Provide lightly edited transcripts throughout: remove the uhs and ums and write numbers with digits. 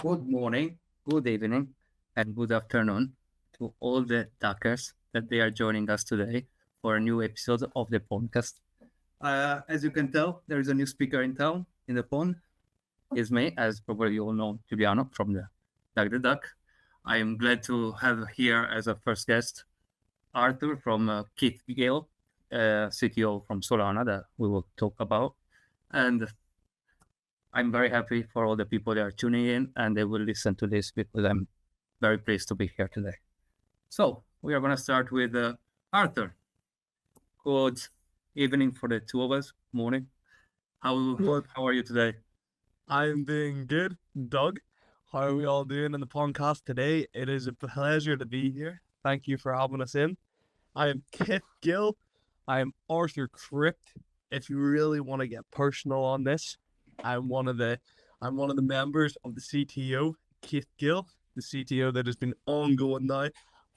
Good morning, good evening, and good afternoon to all the duckers that they are joining us today for a new episode of the podcast. As you can tell, there is a new speaker in town in the pond. It's me, as probably you all know, Giuliano from the Duck the Duck. I am glad to have here as a first guest Arthur from Keith Gill, CTO from Solana that we will talk about. And I'm very happy for all the people that are tuning in and they will listen to this because I'm very pleased to be here today. So we are going to start with Arthur. Good evening for the two of us. Morning. How are you today? I'm doing good. Doug, how are we all doing in the podcast today? It is a pleasure to be here. Thank you for having us in. I am Keith Gill. I am Arthur Crypt. If you really want to get personal on this, I'm one of the members of the CTO, Keith Gill, the CTO that has been ongoing now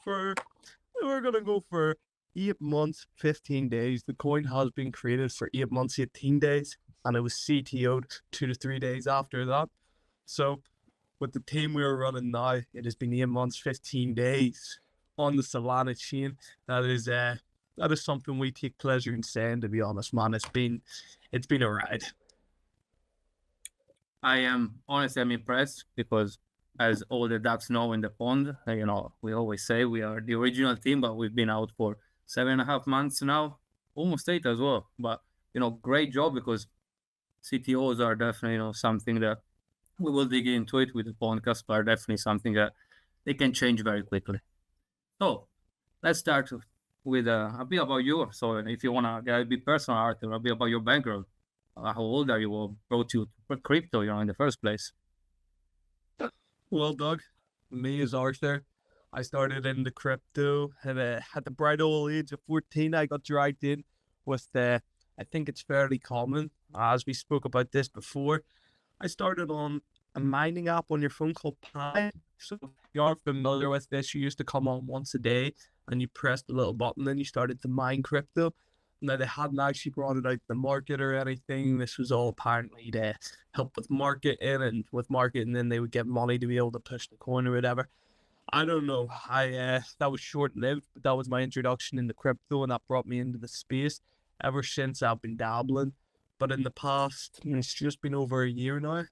we're gonna go for 8 months, 15 days. The coin has been created for 8 months, 18 days, and it was CTO'd 2 to 3 days after that. So with the team we are running now, it has been 8 months, 15 days on the Solana chain. That is something we take pleasure in saying, to be honest, man. It's been a ride. I'm impressed because as all the ducks know in the pond, we always say we are the original team, but we've been out for 7.5 months now, almost 8 as well. But, great job because CTOs are definitely, something that we will dig into it with the podcast, but are definitely something that they can change very quickly. So let's start with a bit about you. So if you want to get a bit personal, Arthur, a bit about your background. How old are you? What brought you to crypto, in the first place? Well, Doug, me as Arthur, I started into crypto at the bright old age of 14. I got dragged in with I think it's fairly common, as we spoke about this before. I started on a mining app on your phone called Pi. So if you aren't familiar with this, you used to come on once a day and you pressed the little button and you started to mine crypto. Now, they hadn't actually brought it out to the market or anything. This was all apparently to help with marketing, and with marketing, then they would get money to be able to push the coin or whatever. I don't know. That was short-lived, but that was my introduction into crypto, and that brought me into the space. Ever since, I've been dabbling. But in the past, it's just been over a year now,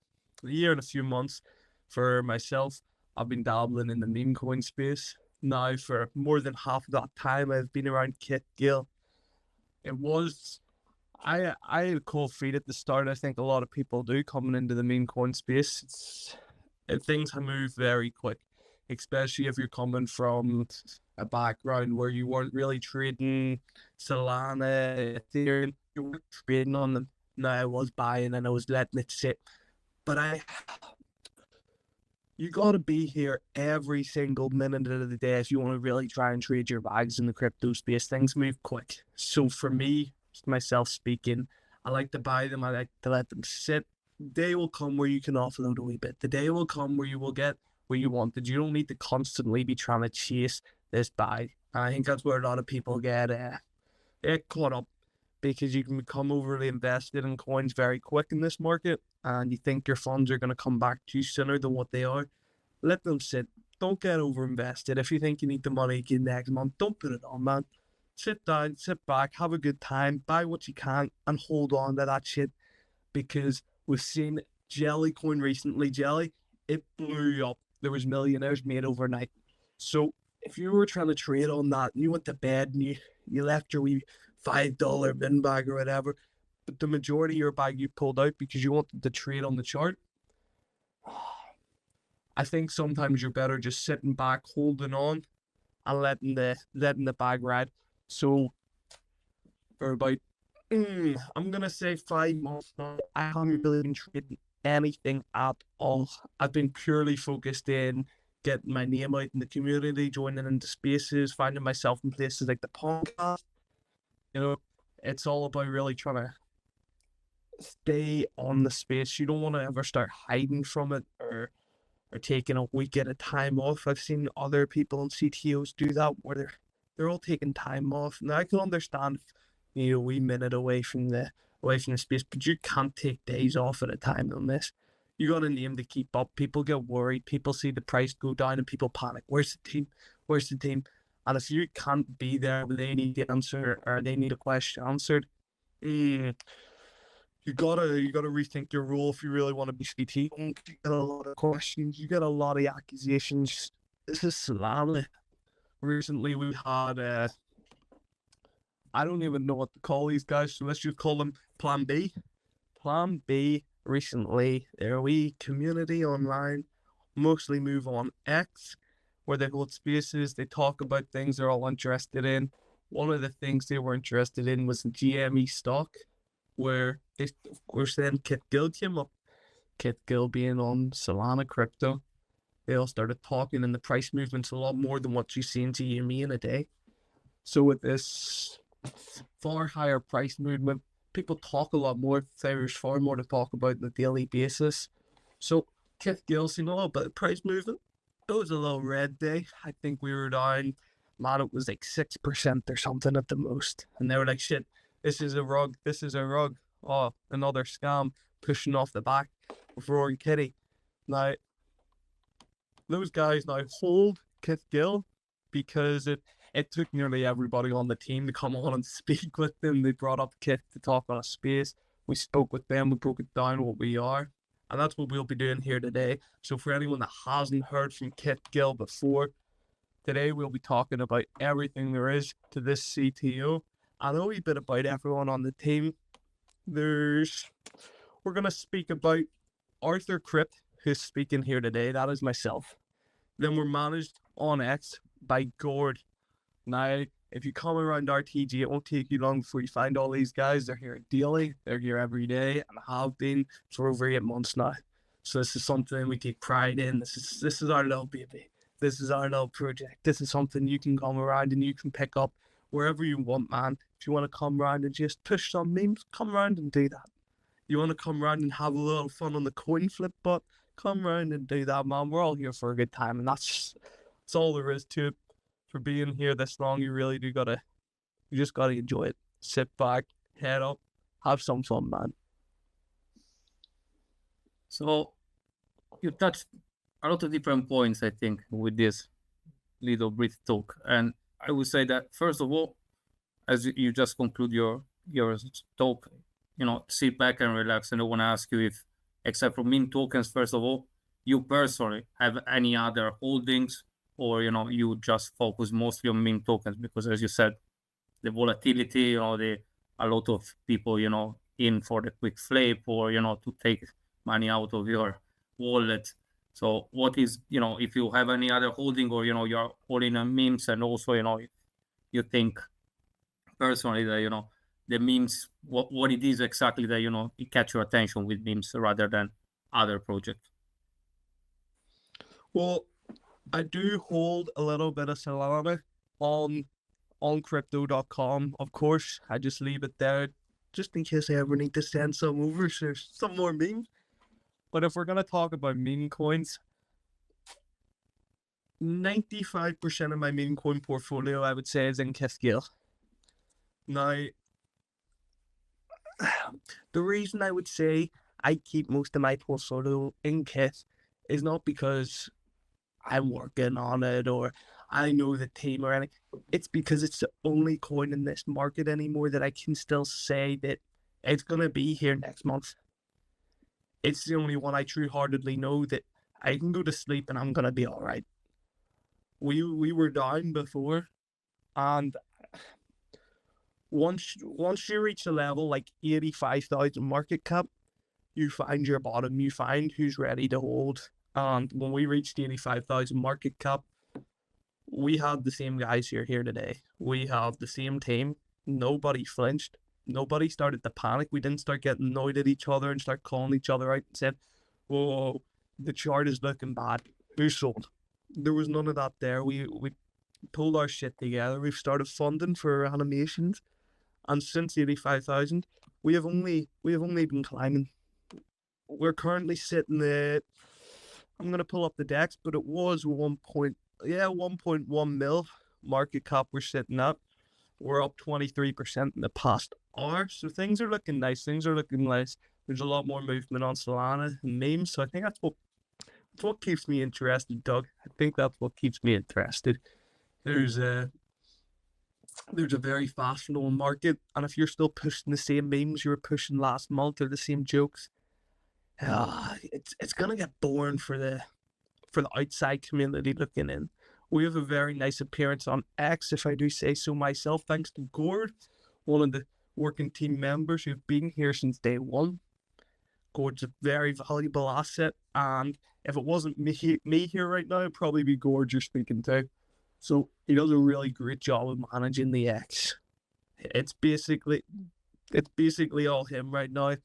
a year and a few months for myself. I've been dabbling in the Memecoin space. Now, for more than half of that time, I've been around Keith Gill. I had cold feet at the start. I think a lot of people do coming into the Memecoin space. Things move very quick, especially if you're coming from a background where you weren't really trading Solana, Ethereum. You weren't trading on them. No, I was buying and I was letting it sit. But you got to be here every single minute of the day if you want to really try and trade your bags in the crypto space. Things move quick. So for me, myself speaking, I like to buy them. I like to let them sit. The day will come where you can offload a wee bit. The day will come where you will get what you wanted. You don't need to constantly be trying to chase this bag. And I think that's where a lot of people get caught up, because you can become overly invested in coins very quick in this market, and you think your funds are going to come back to you sooner than what they are. Let them sit. Don't get over invested. If you think you need the money again next month, don't put it on, man. Sit down, sit back, have a good time, buy what you can, and hold on to that shit, because we've seen Jellycoin recently. Jelly, it blew up. There was millionaires made overnight. So if you were trying to trade on that and you went to bed and you left your wee $5 bin bag or whatever, but the majority of your bag you pulled out because you wanted to trade on the chart, I think sometimes you're better just sitting back, holding on, and letting the bag ride. So for about I'm gonna say 5 months now, I haven't really been trading anything at all. I've been purely focused in getting my name out in the community, joining into spaces, finding myself in places like the Pondcast. It's all about really trying to stay on the space. You don't want to ever start hiding from it or taking a week at a time off. I've seen other people in CTOs do that where they're all taking time off. Now, I can understand a wee minute away from the space, but you can't take days off at a time on this. You got a name to keep up. People get worried. People see the price go down and people panic. Where's the team? Where's the team? And if you can't be there when they need the answer or they need a question answered, you gotta rethink your role if you really want to be CTO. You get a lot of questions. You get a lot of accusations. This is Solana. Recently, we had I don't even know what to call these guys, so let's just call them Plan B. Plan B recently, their wee community online, mostly move on X, where they hold spaces, they talk about things they're all interested in. One of the things they were interested in was the GME stock, where they, of course, then Keith Gill came up. Keith Gill being on Solana crypto, they all started talking, and the price movement's a lot more than what you see in GME in a day. So with this far higher price movement, people talk a lot more. There's far more to talk about on a daily basis. So Keith Gill seen a little bit of price movement. It was a little red day. I think we were down, man, it was like 6% or something at the most. And they were like, shit, this is a rug. This is a rug. Oh, another scam pushing off the back of Roaring Kitty. Now, those guys now hold Keith Gill because it took nearly everybody on the team to come on and speak with them. They brought up Keith to talk on a space. We spoke with them. We broke it down what we are. And that's what we'll be doing here today. So for anyone that hasn't heard from Keith Gill before, today we'll be talking about everything there is to this CTO and a wee bit about everyone on the team. We're going to speak about Arthur Crypt, who's speaking here today. That is myself. Then we're managed on X by Gord. Now, if you come around RTG, it won't take you long before you find all these guys. They're here daily, they're here every day, and have been for over 8 months now. So this is something we take pride in. This is our little baby. This is our little project. This is something you can come around and you can pick up wherever you want, man. If you want to come around and just push some memes, come around and do that. You want to come around and have a little fun on the coin flip bot, come around and do that, man. We're all here for a good time, and that's all there is to it. For being here this long, you just gotta enjoy it. Sit back, head up, have some fun, man. So you touched a lot of different points, I think, with this little brief talk. And I would say that, first of all, as you just conclude your talk, sit back and relax. And I want to ask you if, except for meme tokens, first of all, you personally have any other holdings, or you just focus mostly on meme tokens? Because as you said, the volatility, a lot of people, in for the quick flip, or to take money out of your wallet. So what is, if you have any other holding, or you're holding on memes, and also if you think personally that the memes, what it is exactly that it catch your attention with memes rather than other projects? Well, I do hold a little bit of Solana on crypto.com. Of course, I just leave it there just in case I ever need to send some over, so some more memes. But if we're going to talk about meme coins, 95% of my meme coin portfolio, I would say, is in Keith Gill. Now, the reason I would say I keep most of my portfolio in Keith is not because I'm working on it or I know the team or anything. It's because it's the only coin in this market anymore that I can still say that it's going to be here next month. It's the only one I true-heartedly know that I can go to sleep and I'm going to be all right. We were down before, and once you reach a level like 85,000 market cap, you find your bottom, you find who's ready to hold. And when we reached 85,000 market cap, we have the same guys here today. We have the same team. Nobody flinched. Nobody started to panic. We didn't start getting annoyed at each other and start calling each other out and said, whoa, the chart is looking bad. We're sold. There was none of that there. We pulled our shit together. We've started funding for animations. And since 85,000, we have only been climbing. We're currently sitting at, I'm going to pull up the decks, but it was 1.1 mil market cap we're sitting at. We're up 23% in the past hour, so things are looking nice. Things are looking nice. There's a lot more movement on Solana and memes, so I think that's what keeps me interested, Doug. I think that's what keeps me interested. There's a very fast flowing market, and if you're still pushing the same memes you were pushing last month or the same jokes, it's gonna get boring for the outside community looking in. We have a very nice appearance on X, if I do say so myself, thanks to Gord, one of the working team members who've been here since day one. Gord's a very valuable asset, and if it wasn't me here right now, it'd probably be Gord you're speaking to. So he does a really great job of managing the X. It's basically all him right now.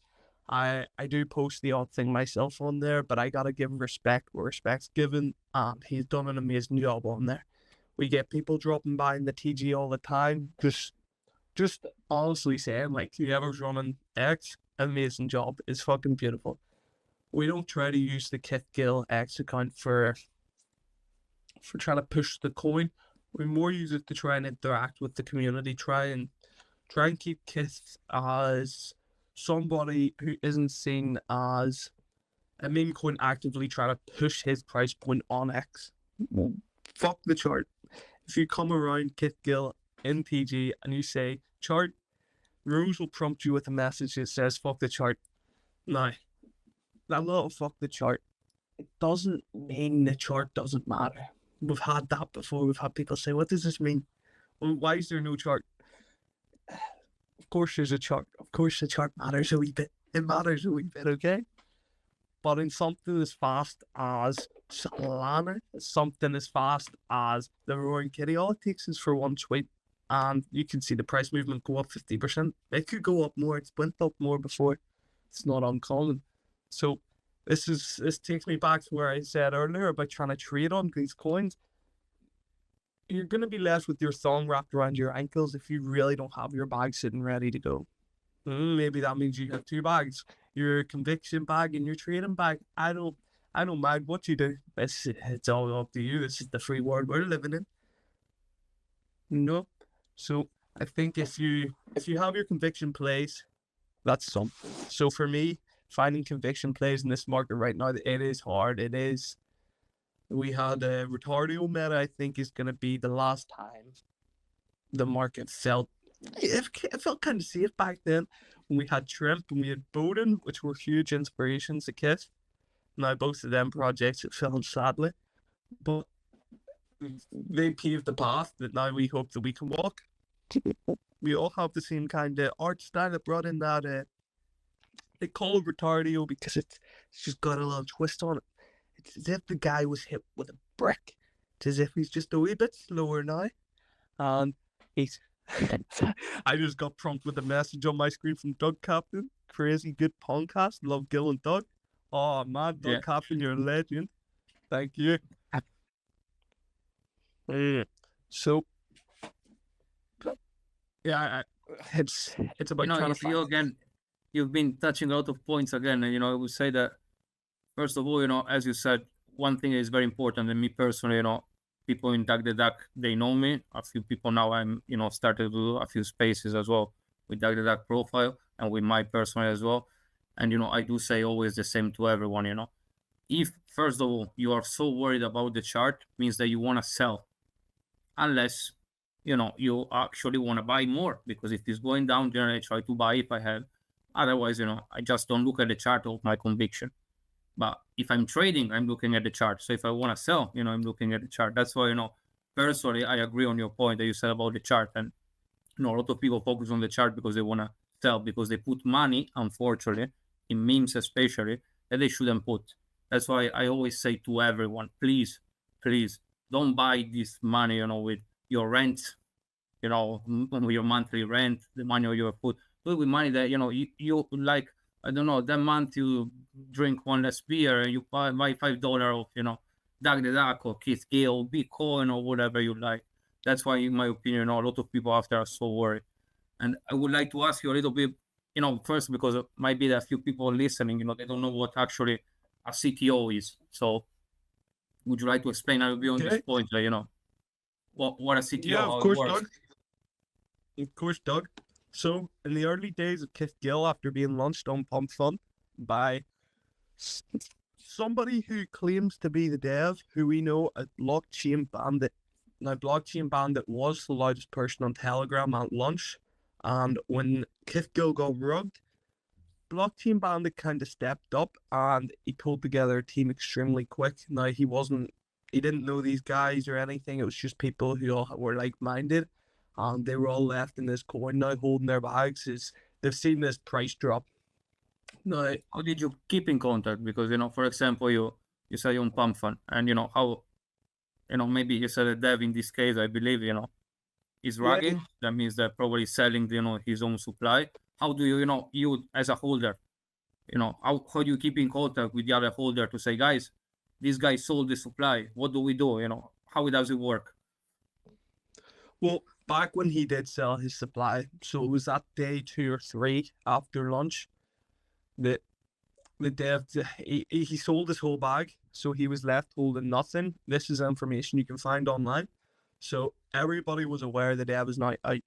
I do post the odd thing myself on there, but I gotta give respect where respect's given, and he's done an amazing job on there. We get people dropping by in the TG all the time, just honestly saying, like, whoever's running X, amazing job. It's fucking beautiful. We don't try to use the Keith Gill X account for trying to push the coin. We more use it to try and interact with the community, try and keep Keith as somebody who isn't seen as a Memecoin actively trying to push his price point on X. Fuck the chart. If you come around Keith Gill in TG and you say chart, Rose will prompt you with a message that says fuck the chart. Now, that little fuck the chart, it doesn't mean the chart doesn't matter. We've had that before. We've had people say, what does this mean? Well, why is there no chart? Of course there's a chart. Of course the chart matters a wee bit. It matters a wee bit, okay? But in something as fast as Solana, something as fast as the Roaring Kitty, all it takes is for one tweet, and you can see the price movement go up 50%. It could go up more. It's went up more before. It's not uncommon. So this takes me back to where I said earlier about trying to trade on these coins. You're going to be left with your thumb wrapped around your ankles if you really don't have your bag sitting ready to go. Maybe that means you have two bags, your conviction bag and your trading bag. I don't mind what you do. It's all up to you. This is the free world we're living in. No. So I think if you have your conviction plays, that's something. So for me, finding conviction plays in this market right now, it is hard. It is. We had a Retardio meta, I think, is going to be the last time the market felt. It felt kind of safe back then when we had Shrimp and we had Bowden, which were huge inspirations to Kiss. Now, both of them projects have failed sadly, but they paved the path that now we hope that we can walk. We all have the same kind of art style that brought in that. They call it Retardio because it's just got a little twist on it. It's as if the guy was hit with a brick. It's as if he's just a wee bit slower now. And he's... I just got prompted with a message on my screen from Doug Captain. Crazy good Pondcast. Love Gil and Doug. Oh, man, Doug Captain, you're a legend. Thank you. So, yeah, it's about trying to you again, you've been touching a lot of points again. And, I would say that, first of all, as you said, one thing is very important. And me personally, people in Doug the Duck, they know me. A few people now, I'm, started to do a few spaces as well with Doug the Duck profile and with my personal as well. And, I do say always the same to everyone, If, first of all, you are so worried about the chart, means that you want to sell. Unless, you actually want to buy more. Because if it's going down, then I try to buy if I have. Otherwise, I just don't look at the chart of my conviction. But if I'm trading, I'm looking at the chart. So if I want to sell, I'm looking at the chart. That's why, personally, I agree on your point that you said about the chart. And, a lot of people focus on the chart because they want to sell, because they put money, unfortunately, in memes especially, that they shouldn't put. That's why I always say to everyone, please, don't buy this money, with your rent, with your monthly rent, the money you have put. Do it with money that, you like, I don't know, that month you drink one less beer and you buy $5 of, Doug the Duck or Keith Gill, Bitcoin or whatever you like. That's why, in my opinion, a lot of people after are so worried. And I would like to ask you a little bit, first, because it might be that a few people listening, they don't know what actually a CTO is. So would you like to explain a little bit on this point, what a CTO, yeah, of course, Doug. Of course, Doug. So, in the early days of Keith Gill, after being launched on Pumpfun, by somebody who claims to be the dev, who we know as Blockchain Bandit. Now, Blockchain Bandit was the loudest person on Telegram at launch, and when Keith Gill got rugged, Blockchain Bandit kind of stepped up and he pulled together a team extremely quick. Now, he didn't know these guys or anything. It was just people who all were like-minded, and they were all left in this coin now holding their bags. They've seen this price drop. Now, How did you keep in contact? Because, for example, you say on Pumpfun, and how, maybe you said a dev in this case, I believe, is rugging. That means they're probably selling, his own supply. How do you as a holder, how do you keep in contact with the other holder to say, guys, this guy sold the supply. What do we do? How does it work? well, back when he did sell his supply, so it was that day 2 or 3 after lunch, that the dev, he sold his whole bag, so he was left holding nothing. This is information you can find online. So everybody was aware the dev is now out.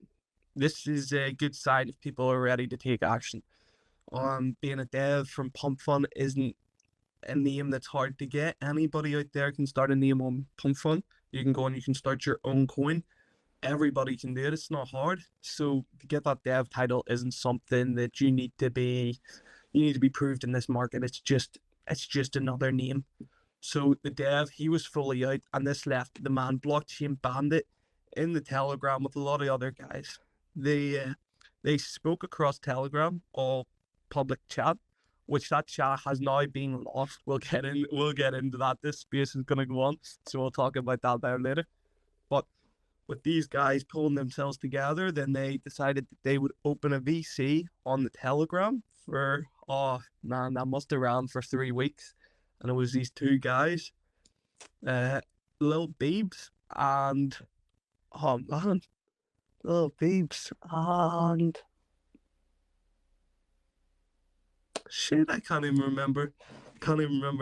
This is a good sign if people are ready to take action. Being a dev from Pumpfun isn't a name that's hard to get. Anybody out there can start a name on Pumpfun. You can go and you can start your own coin. Everybody can do it. It's not hard. So to get that dev title isn't something that you need to be proved in this market. It's just another name. So the dev, he was fully out, and this left the man Blockchain Bandit in the Telegram with a lot of other guys. They spoke across Telegram, all public chat, which that chat has now been lost. We'll get into that. This space is gonna go on, so we'll talk about that there later. But with these guys pulling themselves together, then they decided that they would open a VC on the Telegram for, oh man, that must have ran for 3 weeks. And it was these 2 guys, Lil Beebs and, oh man, Lil Beebs and, shit, I can't even remember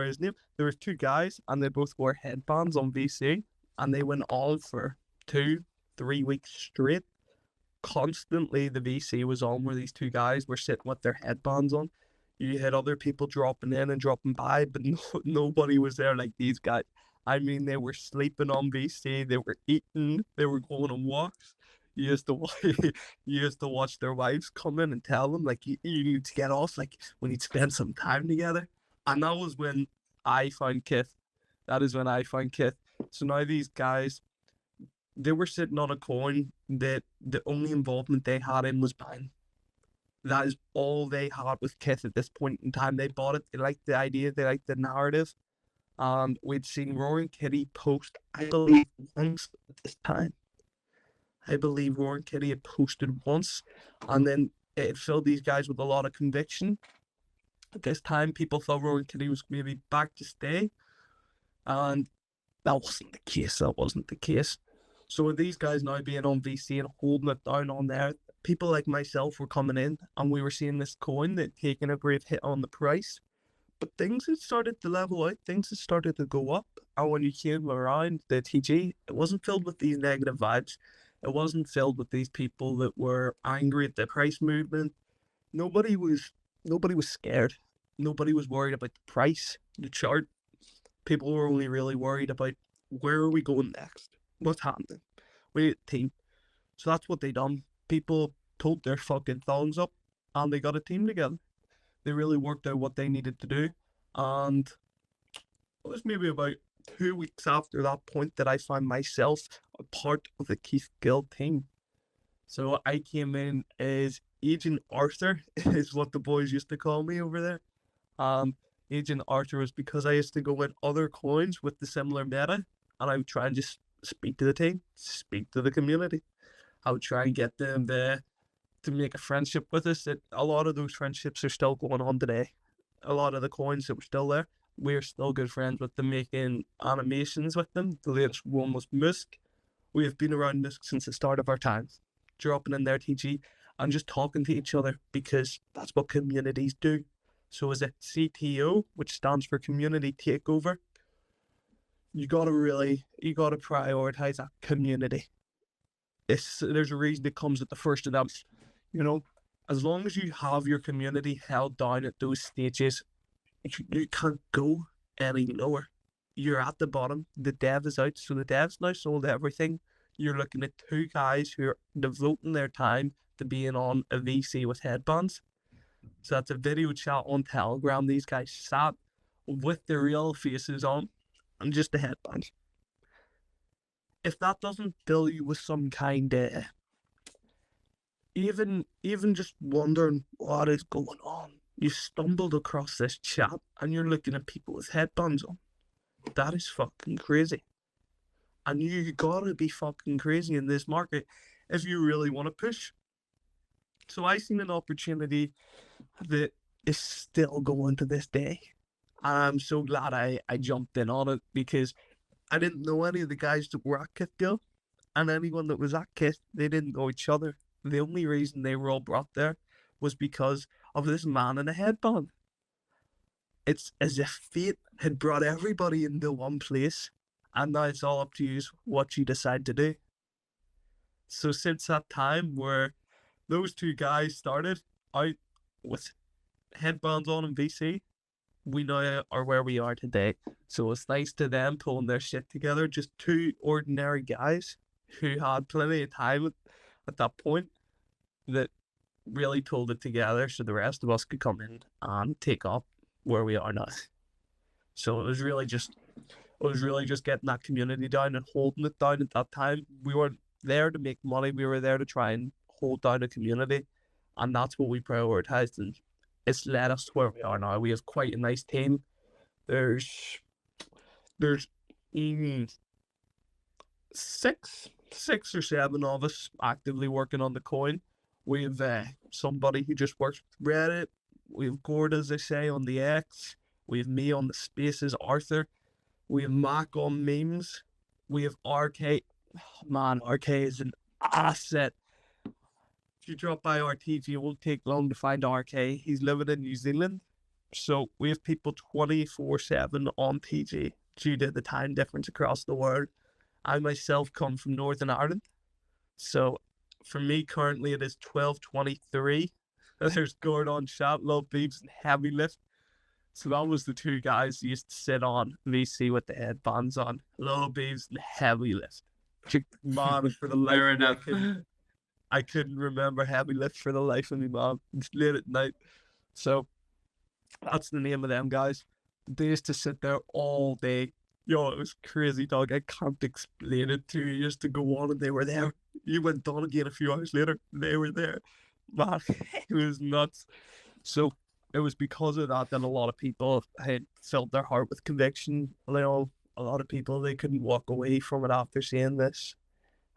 his name. There was 2 guys, and they both wore headbands on VC, and they went on for 2-3 weeks straight. Constantly the VC was on where these 2 guys were sitting with their headbands on. You had other people dropping in and dropping by, but nobody was there like these guys. I mean, they were sleeping on VC, they were eating, they were going on walks. You used to watch their wives come in and tell them, like, you need to get off, like, we need to spend some time together. And that was when I found Keith. So now these guys, they were sitting on a coin that the only involvement they had in was buying. That is all they had with Keith at this point in time. They bought it. They liked the idea. They liked the narrative. And we'd seen Roaring Kitty post, I believe, once at this time. I believe Roaring Kitty had posted once. And then it filled these guys with a lot of conviction. At this time, people thought Roaring Kitty was maybe back to stay. And that wasn't the case. So with these guys now being on VC and holding it down on there, people like myself were coming in, and we were seeing this coin that taking a brave hit on the price. But things had started to level out, things had started to go up. And when you came around the TG, it wasn't filled with these negative vibes. It wasn't filled with these people that were angry at the price movement. Nobody was scared. Nobody was worried about the price, the chart. People were only really worried about, where are we going next? What's happening? We need a team. So that's what they done. People pulled their fucking thongs up, and they got a team together. They really worked out what they needed to do. And it was maybe about 2 weeks after that point that I found myself a part of the Keith Gill team. So I came in as Agent Arthur, is what the boys used to call me over there. Agent Arthur was because I used to go in other coins with the similar meta, and I would try and just speak to the team, speak to the community. I would try and get them to make a friendship with us. A lot of those friendships are still going on today. A lot of the coins that were still there, we're still good friends with them, making animations with them. The latest one was Musk. We have been around Musk since the start of our time, dropping in their TG and just talking to each other, because that's what communities do. So as a CTO, which stands for Community Takeover, you gotta prioritize that community. There's a reason it comes at the first of them, As long as you have your community held down at those stages, you can't go any lower. You're at the bottom. The dev is out, so the dev's now sold everything. You're looking at two guys who are devoting their time to being on a VC with headbands. So that's a video chat on Telegram. These guys sat with their real faces on and just the headbands. If that doesn't fill you with some kind of even just wondering what is going on, you stumbled across this chat and you're looking at people with headbands on. That is fucking crazy. And you gotta be fucking crazy in this market if you really want to push. So I seen an opportunity that is still going to this day. And I'm so glad I jumped in on it, because I didn't know any of the guys that were at Keith Gill, and anyone that was at Keith, they didn't know each other. The only reason they were all brought there was because of this man in a headband. It's as if fate had brought everybody into one place, and now it's all up to you what you decide to do. So since that time where those two guys started out with headbands on in VC, we now are where we are today. So it's thanks to them pulling their shit together, just two ordinary guys who had plenty of time at that point, that really pulled it together so the rest of us could come in and take up where we are now. So it was really just getting that community down and holding it down at that time. We weren't there to make money, we were there to try and hold down a community, and that's what we prioritized, and it's led us to where we are now. We have quite a nice team. There's six or seven of us actively working on the coin. We have somebody who just works with Reddit. We have Gord, as they say, on the X. We have me on the Spaces, Arthur. We have Mac on memes. We have RK. Man, RK is an asset. If you drop by RTG, it won't take long to find RK. He's living in New Zealand. So we have people 24/7 on TG due to the time difference across the world. I myself come from Northern Ireland. So for me currently it is 12:23. There's Gordon Shot, Low Beeps, and Heavy Lift. So that was the two guys who used to sit on VC with the headbands on. Low Beeps and Heavy Lift. Man, for the life of me, I couldn't remember Heavy Lift for the life of me, man. It's late at night. So that's the name of them guys. They used to sit there all day. Yo, it was crazy, dog. I can't explain it to you. You used to go on and they were there. You went on again a few hours later, they were there. Man, it was nuts. So it was because of that a lot of people had filled their heart with conviction. You know, a lot of people, they couldn't walk away from it after seeing this.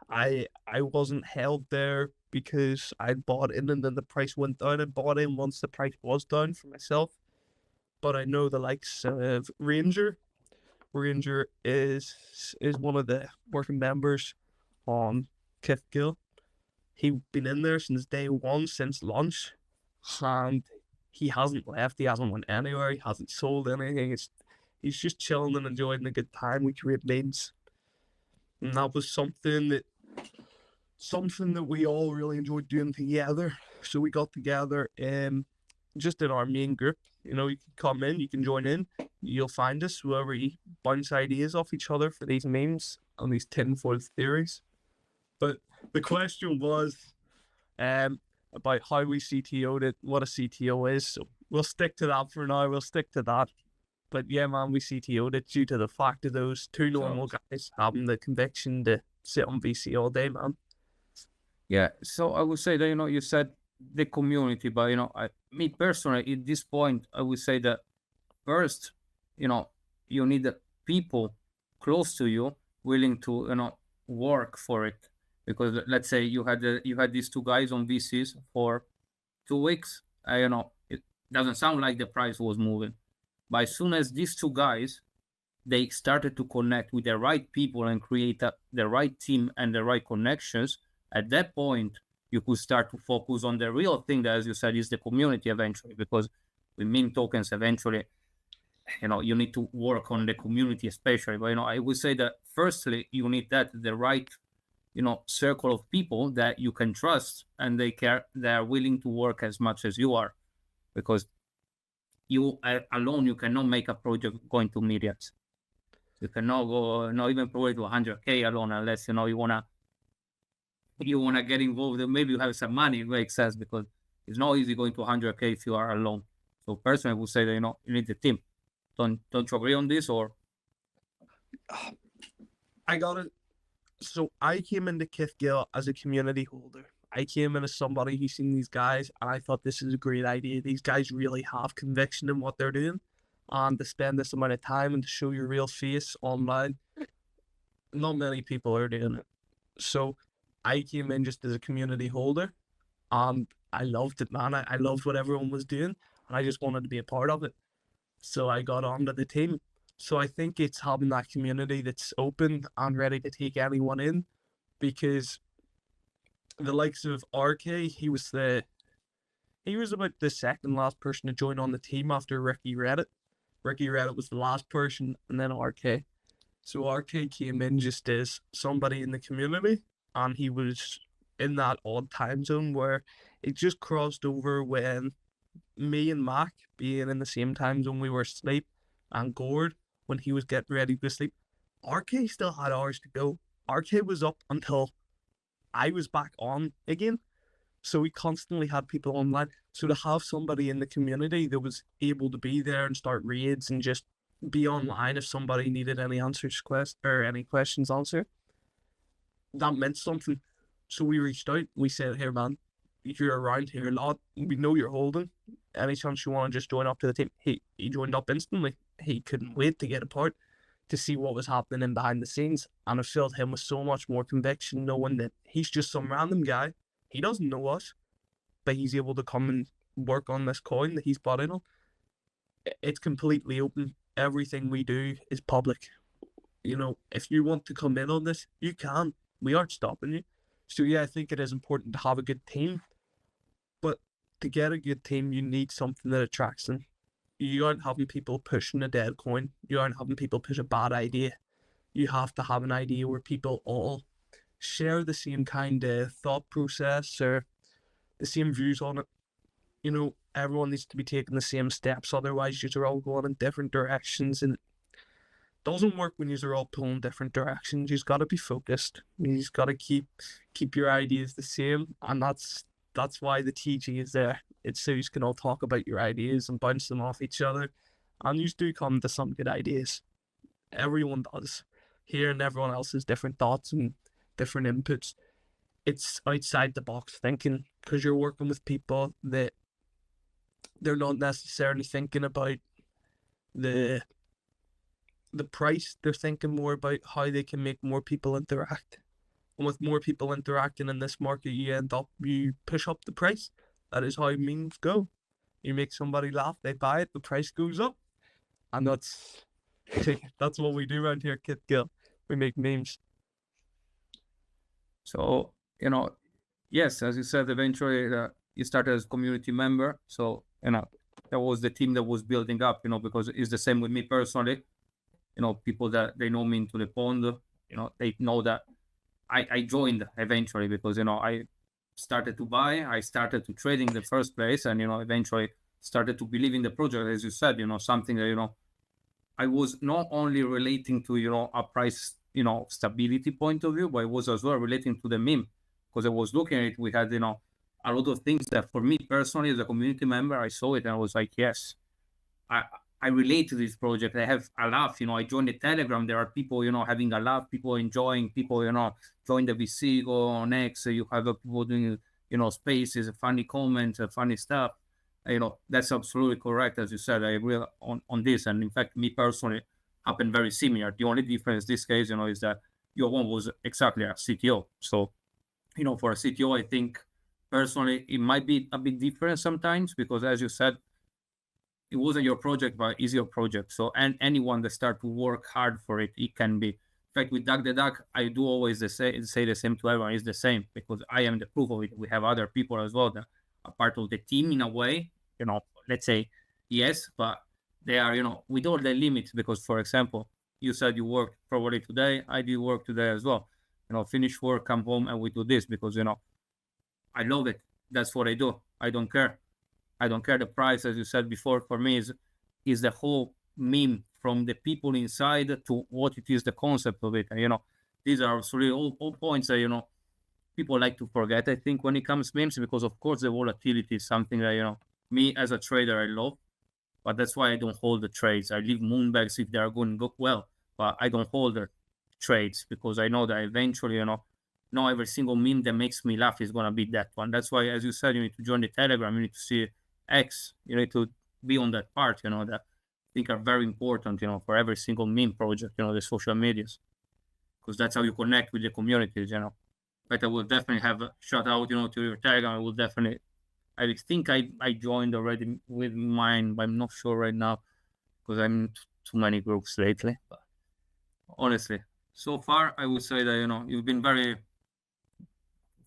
I wasn't held there because I bought in and then the price went down. I bought in once the price was down for myself. But I know the likes of Ranger. Ranger is one of the working members on Keith Gill. He's been in there since day one, since launch, and he hasn't left. He hasn't went anywhere. He hasn't sold anything. He's just chilling and enjoying a good time. We create memes, and that was something that we all really enjoyed doing together. So we got together just in our main group. You know, you can come in, you can join in, you'll find us wherever we bounce ideas off each other for these memes and these tinfoil theories. But the question was about how we CTO'd it, what a CTO is. So we'll stick to that for now. We'll stick to that. But yeah, man, we CTO'd it due to the fact of those two normal guys having the conviction to sit on VC all day, man. Yeah, so I would say that, you said the community, but, me personally, at this point, I would say that first, you need the people close to you willing to, work for it. Because let's say you had these two guys on VCs for 2 weeks. It doesn't sound like the price was moving. But as soon as these two guys, they started to connect with the right people and create the right team and the right connections, at that point, you could start to focus on the real thing that, as you said, is the community eventually. Because with meme tokens, eventually, you need to work on the community especially. But, I would say that firstly, you need the right circle of people that you can trust, and they are willing to work as much as you are, because you alone, you cannot make a project going to millions. You cannot go, not even probably to 100K alone, unless you wanna get involved. Maybe you have some money, it makes sense, because it's not easy going to 100K if you are alone. So personally, I would say that you need the team. Don't you agree on this? Or I got it. So I came into Keith Gill as a community holder. I came in as somebody who's seen these guys, and I thought this is a great idea. These guys really have conviction in what they're doing, and to spend this amount of time and to show your real face online, not many people are doing it. So I came in just as a community holder, and I loved it, man. I loved what everyone was doing, and I just wanted to be a part of it. So I got onto the team. So I think it's having that community that's open and ready to take anyone in, because the likes of RK, he was about the second last person to join on the team after Ricky Reddit. Ricky Reddit was the last person, and then RK. So RK came in just as somebody in the community, and he was in that odd time zone where it just crossed over when me and Mac, being in the same time zone, we were asleep, and Gord, when he was getting ready to sleep, RK still had hours to go. RK was up until I was back on again. So we constantly had people online. So to have somebody in the community that was able to be there and start raids and just be online if somebody needed any answers or any questions answered, that meant something. So we reached out. We said, "Here, man, you're around here a lot. We know you're holding. Any chance you want to just join up to the team?" He joined up instantly. He couldn't wait to get a part, to see what was happening behind the scenes, and it filled him with so much more conviction, knowing that he's just some random guy. He doesn't know us, but he's able to come and work on this coin that he's bought in on. It's completely open. Everything we do is public. If you want to come in on this, you can. We aren't stopping you. So yeah, I think it is important to have a good team, but to get a good team, you need something that attracts them. You aren't having people pushing a dead coin. You aren't having people push a bad idea. You have to have an idea where people all share the same kind of thought process or the same views on it. Everyone needs to be taking the same steps. Otherwise, you're all going in different directions, and it doesn't work when you're all pulling different directions. You've got to be focused. You've got to keep your ideas the same, and that's why the TG is there. It's so you can all talk about your ideas and bounce them off each other, and you do come to some good ideas. Everyone does. Hearing everyone else's different thoughts and different inputs, it's outside the box thinking, because you're working with people that they're not necessarily thinking about the price. They're thinking more about how they can make more people interact. And with more people interacting in this market, you push up the price. That is how memes go. You make somebody laugh, they buy it, the price goes up. And that's what we do around here at Keith Gill. We make memes. so, yes, as you said, eventually you started as a community member. So, that was the team that was building up, because it's the same with me personally. People that they know me into the pond, they know that I joined eventually because, I started to buy, I started to trade in the first place, and, eventually started to believe in the project, as you said, something that, I was not only relating to, a price, stability point of view, but it was as well relating to the meme, because I was looking at it. We had, a lot of things that for me personally as a community member, I saw it and I was like, yes, I relate to this project. I have a laugh, I joined the Telegram. There are people, having a laugh, people enjoying, people, join the VC, go on X. You have people doing, spaces, funny comments, funny stuff. That's absolutely correct. As you said, I agree on this. And in fact, me personally, happened very similar. The only difference this case, is that your one was exactly a CTO. So, for a CTO, I think personally, it might be a bit different sometimes because, as you said, it wasn't your project, but it's your project. So, and anyone that start to work hard for it, it can be. In fact, with Duck the Duck, I do always say the same to everyone. It's the same because I am the proof of it. We have other people as well that are part of the team in a way. Let's say yes, but they are, with all the limits. Because, for example, you said you worked probably today. I did work today as well. finish work, come home, and we do this because, I love it. That's what I do. I don't care. I don't care the price, as you said before. For me, is the whole meme from the people inside to what it is, the concept of it. And, these are absolutely all points that, people like to forget, I think, when it comes to memes, because of course the volatility is something that, me as a trader, I love, but that's why I don't hold the trades. I leave moonbags if they are going to go well, but I don't hold the trades because I know that eventually, not every single meme that makes me laugh is going to be that one. That's why, as you said, you need to join the Telegram, you need to see X, you need to be on that part, that I think are very important, for every single meme project, the social medias, because that's how you connect with the communities, But I will definitely have a shout out, to your Telegram. I think I joined already with mine, but I'm not sure right now because I'm in too many groups lately. But honestly, so far, I would say that, you've been very,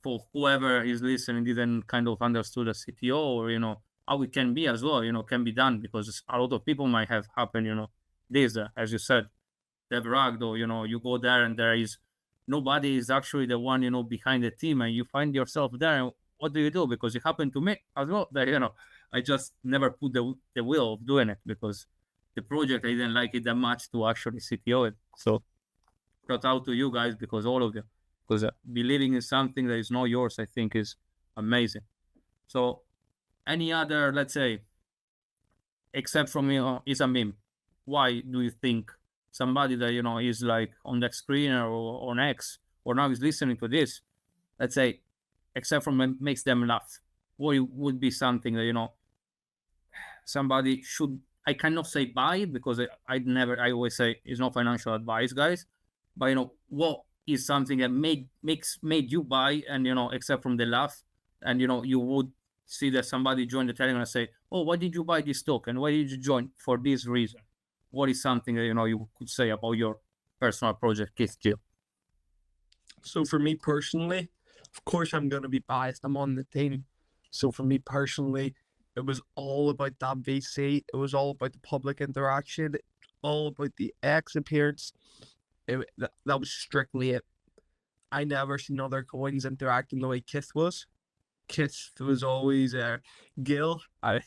for whoever is listening, didn't kind of understood a CTO or, how it can be as well, can be done, because a lot of people might have happened, this, as you said, Dev Ragdo, you go there and there is nobody is actually the one, behind the team, and you find yourself there. And what do you do? Because it happened to me as well. That, I just never put the will of doing it because the project, I didn't like it that much to actually CTO it. So shout out to you guys, because all of you, because believing in something that is not yours, I think is amazing. So any other, let's say, except from, is a meme, why do you think somebody that, is like on that screen or on X or now is listening to this, let's say, except from makes them laugh, what would be something that, somebody should, I cannot say buy it because I always say it's not financial advice, guys, but, what is something that made you buy, and, except from the laugh, and, you would see that somebody joined the Telegram and say, oh, why did you buy this token? Why did you join? For this reason. What is something that, you could say about your personal project, Keith Gill? So for me personally, of course I'm going to be biased. I'm on the team. So for me personally, it was all about that VC. It was all about the public interaction, all about the X appearance. That was strictly it. I never seen other coins interacting the way Kith was. Kith was always Gil. I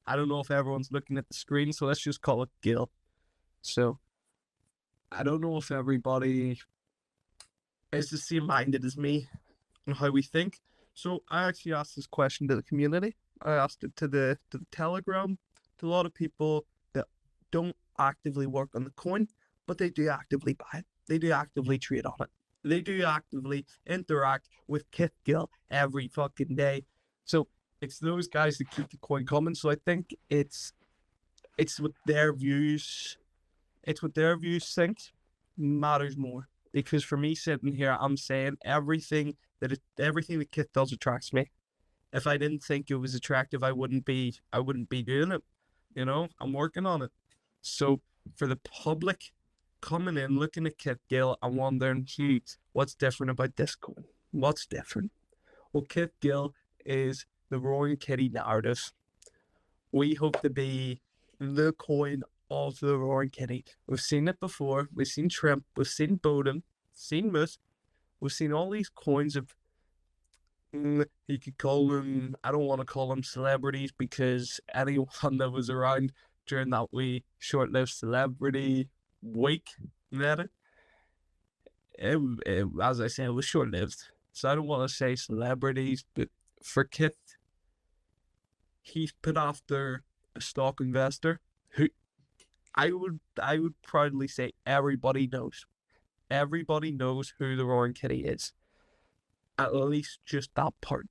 don't know if everyone's looking at the screen, so let's just call it Gil. So I don't know if everybody is the same minded as me on how we think. So I actually asked this question to the community. I asked it to the Telegram, to a lot of people that don't actively work on the coin, but they do actively buy it. They do actively trade on it. They do actively interact with Keith Gill every fucking day. So it's those guys that keep the coin coming. So I think it's what their views think matters more. Because for me sitting here, I'm saying everything that Keith does attracts me. If I didn't think it was attractive, I wouldn't be doing it. I'm working on it. So for the public coming in, looking at Keith Gill and wondering, what's different about this coin? What's different? Well, Keith Gill is the Roaring Kitty narrative. We hope to be the coin of the Roaring Kitty. We've seen it before. We've seen Shrimp. We've seen Bowden. Seen Moose. We've seen all these coins of, you could call them, I don't want to call them celebrities, because anyone that was around during that wee short-lived celebrity week, as I said, it was short-lived. So I don't want to say celebrities, but for Kit, he's put after a stock investor who I would proudly say everybody knows. Everybody knows who the Roaring Kitty is. At least just that part.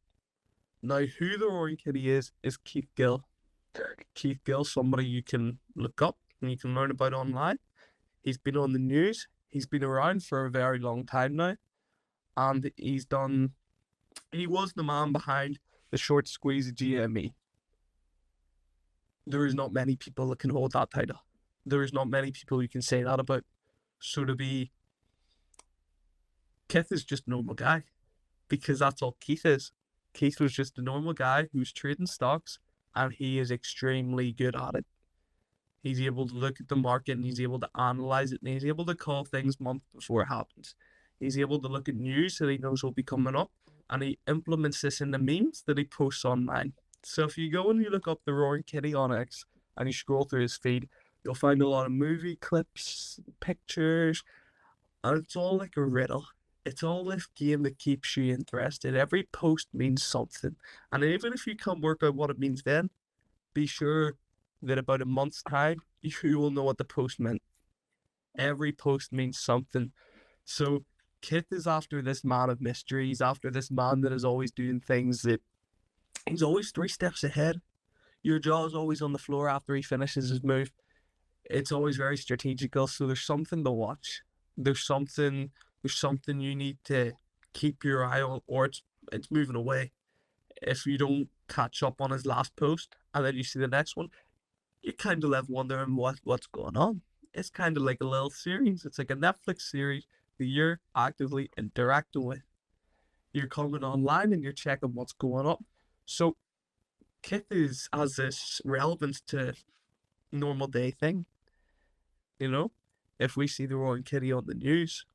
Now, who the Roaring Kitty is Keith Gill. Keith Gill, somebody you can look up and you can learn about online. He's been on the news. He's been around for a very long time now. And he was the man behind the short squeeze of GME. There is not many people that can hold that title. There is not many people you can say that about. So to be Keith is just a normal guy, because that's all Keith is. Keith was just a normal guy who's trading stocks, and he is extremely good at it. He's able to look at the market, and he's able to analyze it, and he's able to call things months before it happens. He's able to look at news that he knows will be coming up, and he implements this in the memes that he posts online. So if you go and you look up the Roaring Kitty on X and you scroll through his feed, you'll find a lot of movie clips, pictures, and it's all like a riddle. It's all this game that keeps you interested. Every post means something. And even if you can't work out what it means then, be sure that about a month's time, you will know what the post meant. Every post means something. So Kit is after this man of mystery. He's after this man that is always doing things that he's always 3 steps ahead. Your jaw's always on the floor after he finishes his move. It's always very strategical. So there's something to watch. There's something you need to keep your eye on, or it's moving away. If you don't catch up on his last post and then you see the next one, you kind of left wondering what's going on. It's kind of like a little series. It's like a Netflix series that you're actively interacting with. You're coming online and you're checking what's going on. So Kit has this relevance to normal day thing. You know, if we see the Roaring Kitty on the news,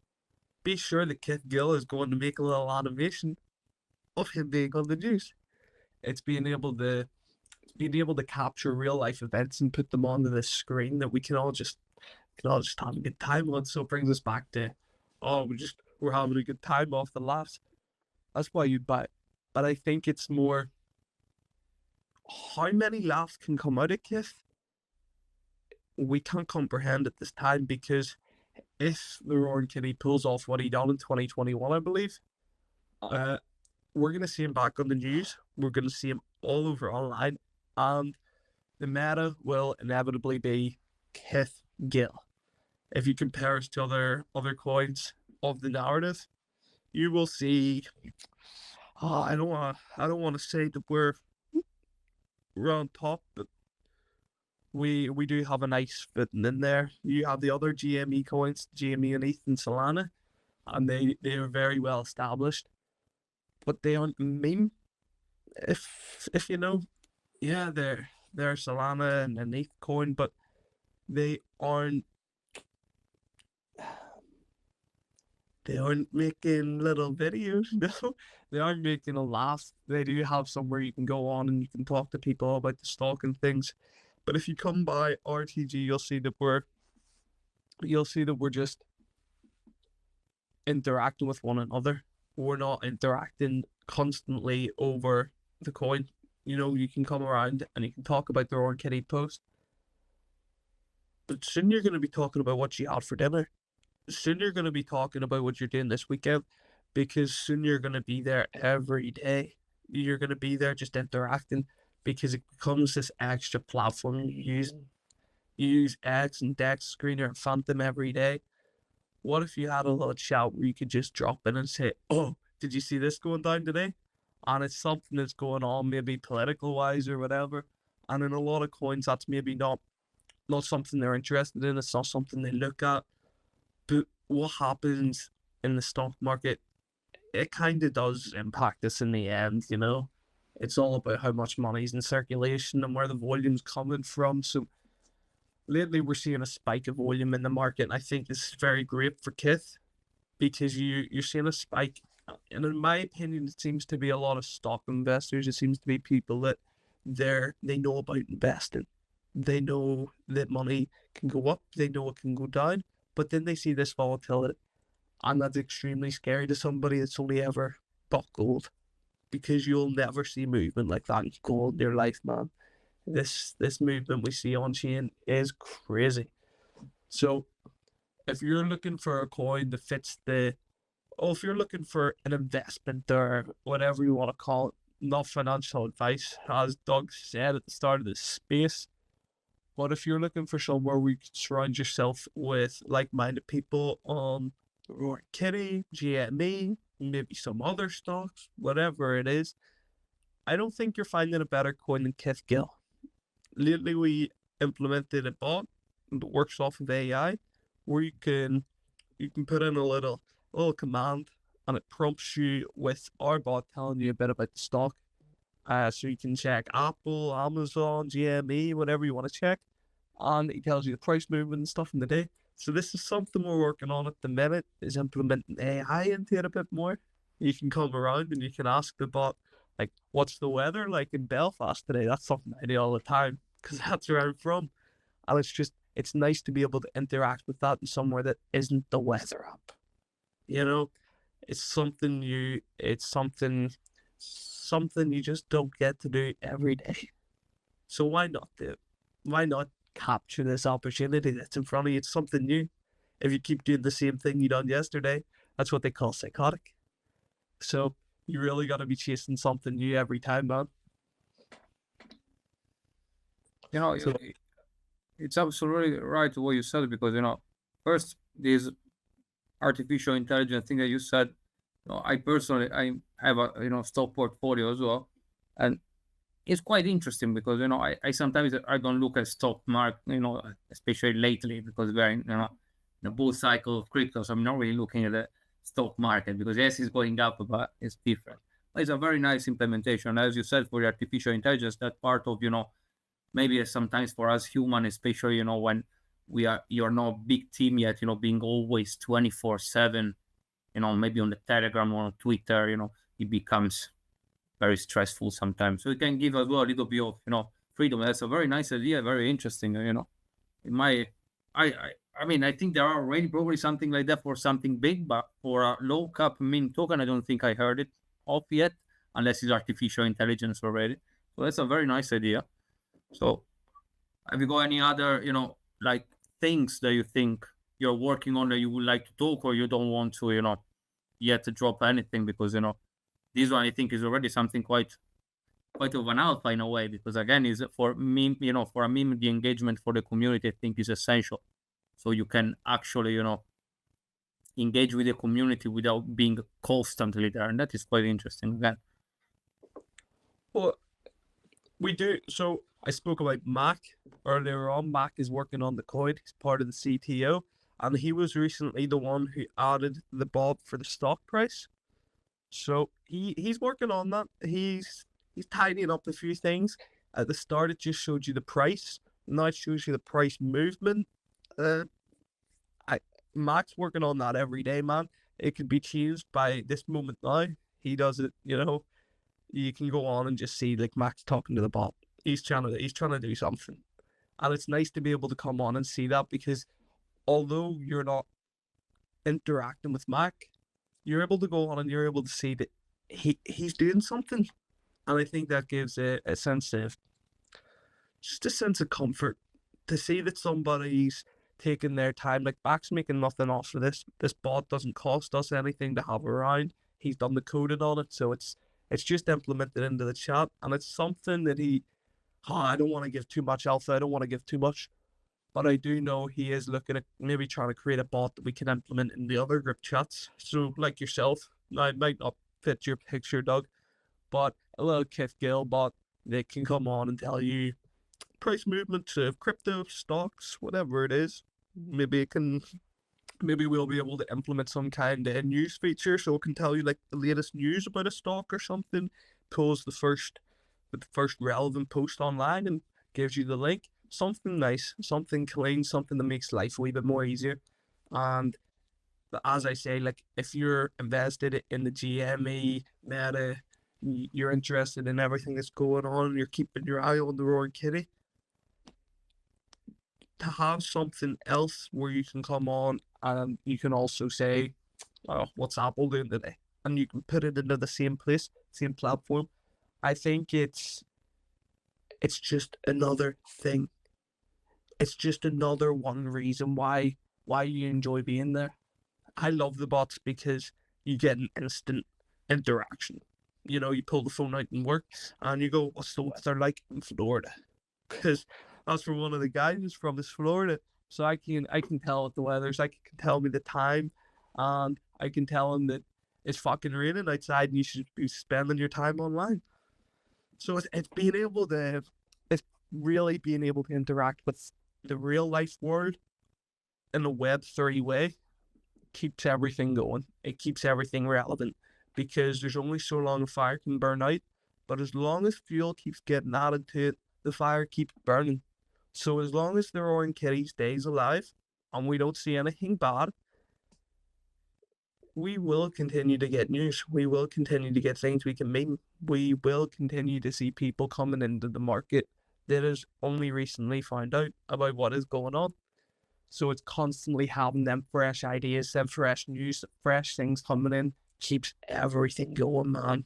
be sure that Keith Gill is going to make a little animation of him being on the news. It's being able to capture real life events and put them onto this screen that we can all just have a good time on. So it brings us back to, we're having a good time off the laughs. That's why you'd buy it. But I think it's more how many laughs can come out of Keith. We can't comprehend at this time, because if the Roaring Kitty pulls off what he done in 2021, I believe, we're going to see him back on the news. We're going to see him all over online. And the meta will inevitably be Keith Gill. If you compare us to other coins of the narrative, you will see. I don't want to say that we're on top, but we do have a nice footing in there. You have the other GME coins, GME and ETH and Solana, and they are very well established, but they aren't meme. If you know, yeah, they're Solana and an ETH coin, but they aren't making little videos. No, they aren't making a laugh. They do have somewhere you can go on and you can talk to people about the stock and things. But if you come by RTG, you'll see that we're just interacting with one another. We're not interacting constantly over the coin. You know, you can come around and you can talk about the Roaring Kitty post, but soon you're going to be talking about what you had for dinner. Soon you're going to be talking about what you're doing this weekend, because soon you're going to be there every day. You're going to be there just interacting, because it becomes this extra platform you use. You use X and Dex, Screener, and Phantom every day. What if you had a little chat where you could just drop in and say, "Oh, did you see this going down today?" And it's something that's going on, maybe political wise or whatever. And in a lot of coins, that's maybe not something they're interested in. It's not something they look at. But what happens in the stock market, it kind of does impact us in the end, you know? It's all about how much money's in circulation and where the volume's coming from. So lately we're seeing a spike of volume in the market, and I think this is very great for Kith, because you're seeing a spike. And in my opinion, it seems to be a lot of stock investors. It seems to be people that they know about investing. They know that money can go up. They know it can go down. But then they see this volatility. And that's extremely scary to somebody that's only ever bought gold, because you'll never see movement like that in gold in your life, man. This movement we see on chain is crazy. So if you're looking for a coin that fits if you're looking for an investment or whatever you want to call it, not financial advice, as Doug said at the start of this space, but if you're looking for somewhere where you can surround yourself with like-minded people on Roaring Kitty, GME, maybe some other stocks, whatever it is, I don't think you're finding a better coin than Keith Gill. Lately, we implemented a bot that works off of AI, where you can put in a little command, and it prompts you with our bot telling you a bit about the stock. So you can check Apple, Amazon, GME, whatever you want to check, and it tells you the price movement and stuff in the day. So this is something we're working on at the minute, is implementing AI into it a bit more. You can come around and you can ask the bot, like, what's the weather like in Belfast today? That's something I do all the time because that's where I'm from. And it's nice to be able to interact with that in somewhere that isn't the weather app. You know, it's something you just don't get to do every day. So why not do it? Why not capture this opportunity that's in front of you? It's something new. If you keep doing the same thing you done yesterday, that's what they call psychotic. So you really got to be chasing something new every time, man. You know, So it's absolutely right what you said, because, first, this artificial intelligence thing that you said, I personally, I have a, stock portfolio as well. And it's quite interesting because, I sometimes I don't look at stock market, especially lately, because we're in a bull cycle of crypto. So I'm not really looking at the stock market because yes, it's going up, but it's different. But it's a very nice implementation. As you said, for the artificial intelligence, that part of, maybe sometimes for us human, especially, when you're not a big team yet, being always 24/7, maybe on the Telegram or on Twitter, it becomes very stressful sometimes. So it can give as well a little bit of, freedom. That's a very nice idea, very interesting, It might, I mean, I think there are already probably something like that for something big, but for a low cap meme token, I don't think I heard it of yet, unless it's artificial intelligence already. So that's a very nice idea. So have you got any other, like things that you think you're working on that you would like to talk, or you don't want to, yet to drop anything? Because, this one I think is already something quite of an alpha in a way, because again, is for meme, for a meme, the engagement for the community, I think, is essential. So you can actually, engage with the community without being constantly there. And that is quite interesting again. well, we do. So I spoke about Mac earlier on. Mac is working on the coin. He's part of the CTO, and he was recently the one who added the bot for the stock price. So he's working on that. He's tidying up a few things. At the start, it just showed you the price. Now it shows you the price movement. Mac's working on that every day, man. It could be changed by this moment now. He does it, You can go on and just see like Mac's talking to the bot. He's trying to do something, and it's nice to be able to come on and see that, because although you're not interacting with Mac, you're able to go on and you're able to see that he's doing something, and I think that gives a sense of comfort to see that somebody's taking their time. Like, Mac's making nothing off of this. This bot doesn't cost us anything to have around. He's done the coding on it, so it's just implemented into the chat, and it's something that I don't want to give too much alpha. I don't want to give too much, but I do know he is looking at maybe trying to create a bot that we can implement in the other group chats. So, like yourself, I might not fit your picture, Doug, but a little Keith Gill bot that can come on and tell you price movement of crypto stocks, whatever it is. Maybe we'll be able to implement some kind of news feature, so it can tell you like the latest news about a stock or something. Pulls the first relevant post online and gives you the link. Something nice, something clean, something that makes life a wee bit more easier. And as I say, like, if you're invested in the GME meta, you're interested in everything that's going on, you're keeping your eye on the roaring kitty, to have something else where you can come on and you can also say, oh, what's Apple doing today? And you can put it into the same place, same platform. I think it's just another thing. It's just another one reason why you enjoy being there. I love the bots because you get an instant interaction. You pull the phone out and work, and you go, what's the weather like in Florida? Because that's from one of the guys who's from Florida. So I can tell what the weather's like. I can tell me the time, and I can tell him that it's fucking raining outside and you should be spending your time online. So it's really being able to interact with the real life world in a Web3 way. Keeps everything going. It keeps everything relevant, because there's only so long a fire can burn out, but as long as fuel keeps getting added to it, the fire keeps burning. So as long as the roaring kitty stays alive, and we don't see anything bad, we will continue to get news. We will continue to get things we can meme. We will continue to see people coming into the market that has only recently found out about what is going on. So it's constantly having them fresh ideas, them fresh news, fresh things coming in, keeps everything going, man.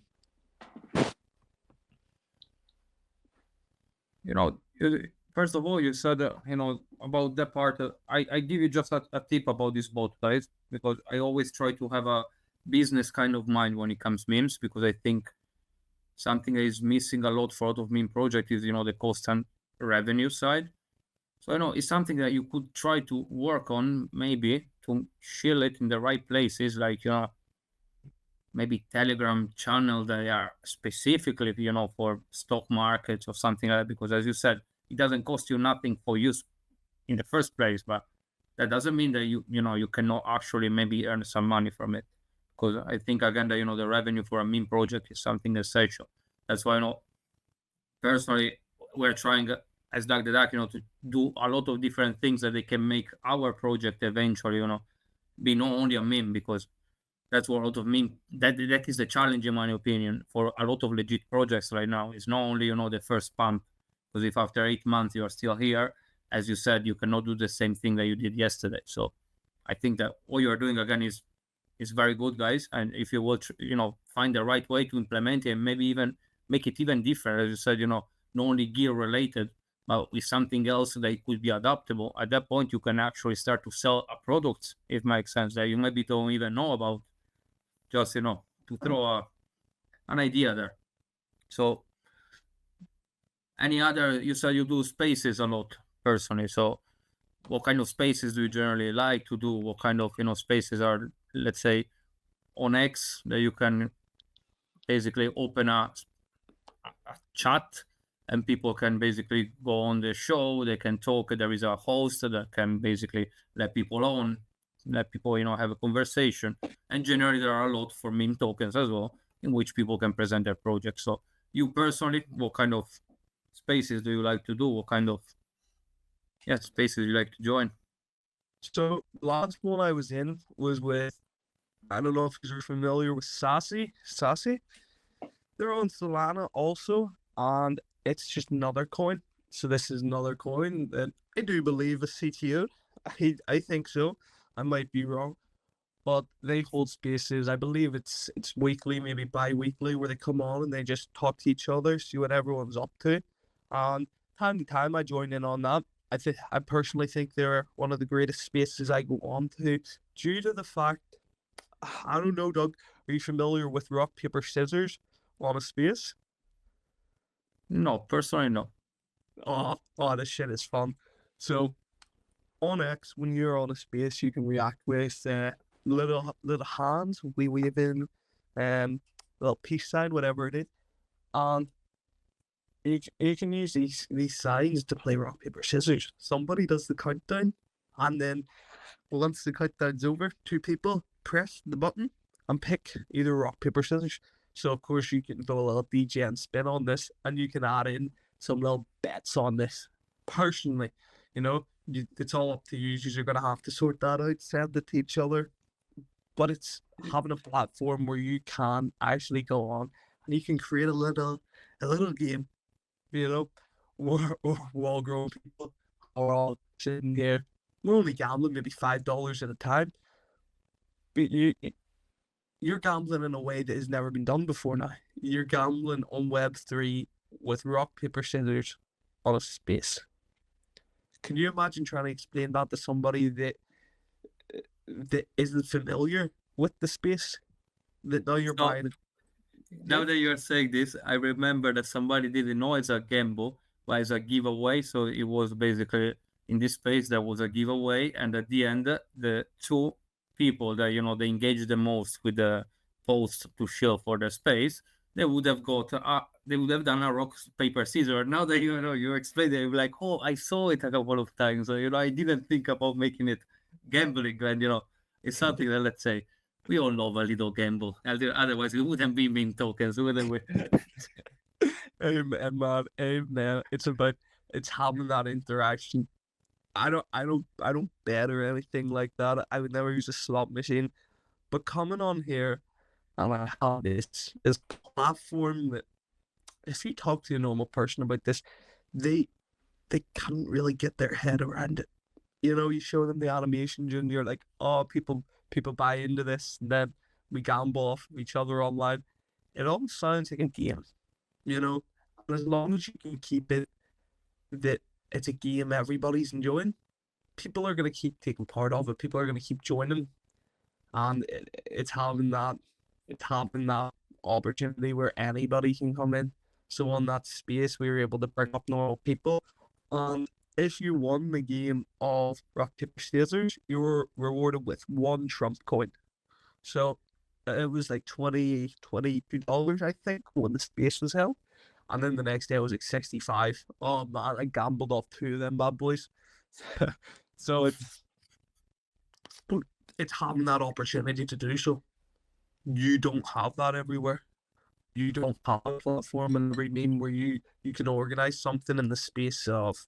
First of all, you said, about that part. I give you just a tip about this boat, guys, because I always try to have a business kind of mind when it comes memes, because I think something that is missing a lot for a lot of meme project is, the cost and revenue side. So, it's something that you could try to work on, maybe to shield it in the right places, like, maybe Telegram channel that are specifically, for stock markets or something like that, because as you said, it doesn't cost you nothing for use in the first place, but that doesn't mean that you cannot actually maybe earn some money from it. Because I think again that the revenue for a meme project is something essential. That's why personally we're trying as Duck the Duck, to do a lot of different things that they can make our project eventually, be not only a meme, because that's what a lot of meme that is the challenge in my opinion for a lot of legit projects right now. Is not only the first pump, because if after 8 months you are still here, as you said, you cannot do the same thing that you did yesterday. So I think that what you are doing again is very good, guys. And if you will, find the right way to implement it and maybe even make it even different, as you said, not only gear related, but with something else that could be adaptable. At that point, you can actually start to sell a product, if it makes sense, that you maybe don't even know about. Just, to throw an idea there. So any other, you said you do spaces a lot personally. So what kind of spaces do you generally like to do? What kind of, spaces are, let's say, on X that you can basically open a chat and people can basically go on the show, they can talk, there is a host that can basically let people on, let people, have a conversation. And generally there are a lot for meme tokens as well, in which people can present their projects. So you personally, what kind of spaces do you like to do? What kind of spaces you like to join? So last one I was in was with, I don't know if you're familiar with Sassy. They're on Solana also, and it's just another coin. So this is another coin that I do believe is CTO. I think so. I might be wrong, but they hold spaces. I believe it's weekly, maybe bi-weekly, where they come on and they just talk to each other, see what everyone's up to. And time to time, I join in on that. I personally think they're one of the greatest spaces I go on to, due to the fact, I don't know, Doug, are you familiar with rock, paper, scissors on a space? No, personally, no. Oh, this shit is fun. So on X, when you're on a space, you can react with little hands, we wave in, little peace sign, whatever it is, and you can use these signs to play rock paper scissors. Somebody does the countdown, and then once the countdown's over, two people press the button and pick either rock paper scissors. So of course you can do a little DJ and spin on this, and you can add in some little bets on this. Personally, it's all up to you. You're gonna have to sort that out, send it to each other. But it's having a platform where you can actually go on and you can create a little game. We're all grown people. We're all sitting here. We're only gambling maybe $5 at a time. But you're gambling in a way that has never been done before now. You're gambling on Web3 with rock, paper, scissors on a space. Can you imagine trying to explain that to somebody that isn't familiar with the space? That now you're buying it. Now that you're saying this, I remember that somebody didn't know it's a gamble, but it's a giveaway. So it was basically in this space there was a giveaway, and at the end, the two people that they engaged the most with the post to shield for the space, they would have done a rock paper scissors. Now that you explained it, you're like, oh, I saw it a couple of times. So I didn't think about making it gambling, and it's something that, let's say, we all love a little gamble. Otherwise, we wouldn't be meme tokens, wouldn't we? Amen, man. Amen. It's having that interaction. I don't bet or anything like that. I would never use a slot machine. But coming on here and I have this platform that if you talk to a normal person about this, they they can't really get their head around it. You know, you show them the animations and you're like, oh, people buy into this, and then we gamble off of each other online. It all sounds like a game, you know. And as long as you can keep it that it's a game everybody's enjoying, people are gonna keep taking part of it. People are gonna keep joining, and it's having that opportunity where anybody can come in. So on that space, we were able to bring up normal people, and if you won the game of rock paper scissors, you were rewarded with one Trump coin. So it was like $22, I think, when the space was held. And then the next day it was like 65. Oh man, I gambled off two of them bad boys. So it's having that opportunity to do so. You don't have that everywhere. You don't have a platform in every meme where you can organize something in the space of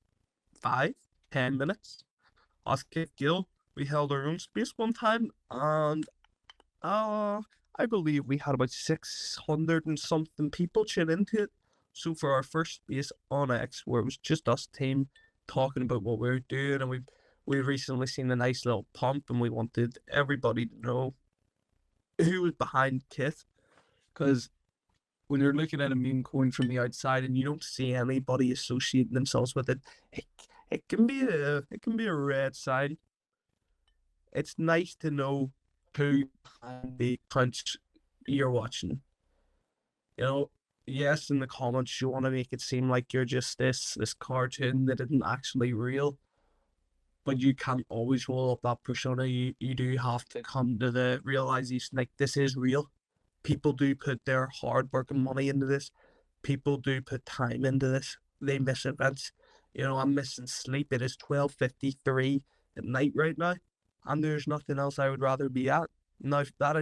5-10 minutes. Us Keith Gill, we held our own space one time, and I believe we had about 600 and something people tune into it. So for our first space on X, where it was just us team talking about what we were doing, and we've recently seen a nice little pump, and we wanted everybody to know who was behind Kith, because when you're looking at a meme coin from the outside and you don't see anybody associating themselves with it, it, it can be a red sign. It's nice to know who behind the accounts you're watching. You know, yes, in the comments you want to make it seem like you're just this cartoon that isn't actually real, but you can't always roll up that persona. You do have to come to the realization like this is real. People do put their hard work and money into this. People do put time into this. They miss events. You know, I'm missing sleep. It is 12:53 at night right now, and there's nothing else I would rather be at. Now, that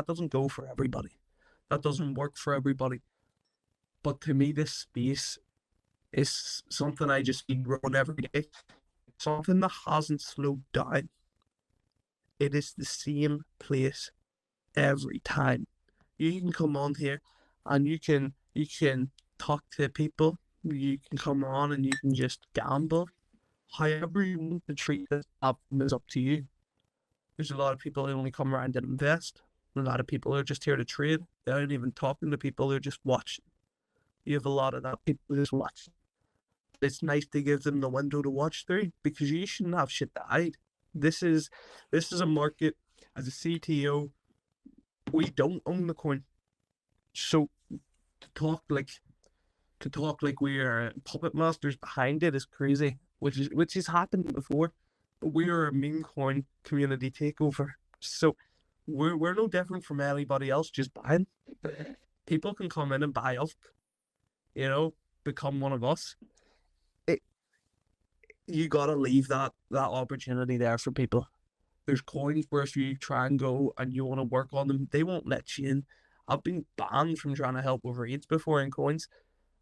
doesn't go for everybody. That doesn't work for everybody. But to me, this space is something I just see growing every day. Something that hasn't slowed down. It is the same place every time. You can come on here and you can talk to people. You can come on and you can just gamble. However you want to treat this platform is up to you. There's a lot of people who only come around and invest. A lot of people are just here to trade. They aren't even talking to people, they're just watching. You have a lot of that people just watching. It's nice to give them the window to watch through because you shouldn't have shit to hide. This is a market. As a CTO, we don't own the coin. So to talk like we are puppet masters behind it is crazy, which has happened before. But we are a Memecoin community takeover, so we're no different from anybody else. Just buying, people can come in and buy up, become one of us. It You gotta leave that opportunity there for people. There's coins where if you try and go and you want to work on them, they won't let you in. I've been banned from trying to help with raids before in coins.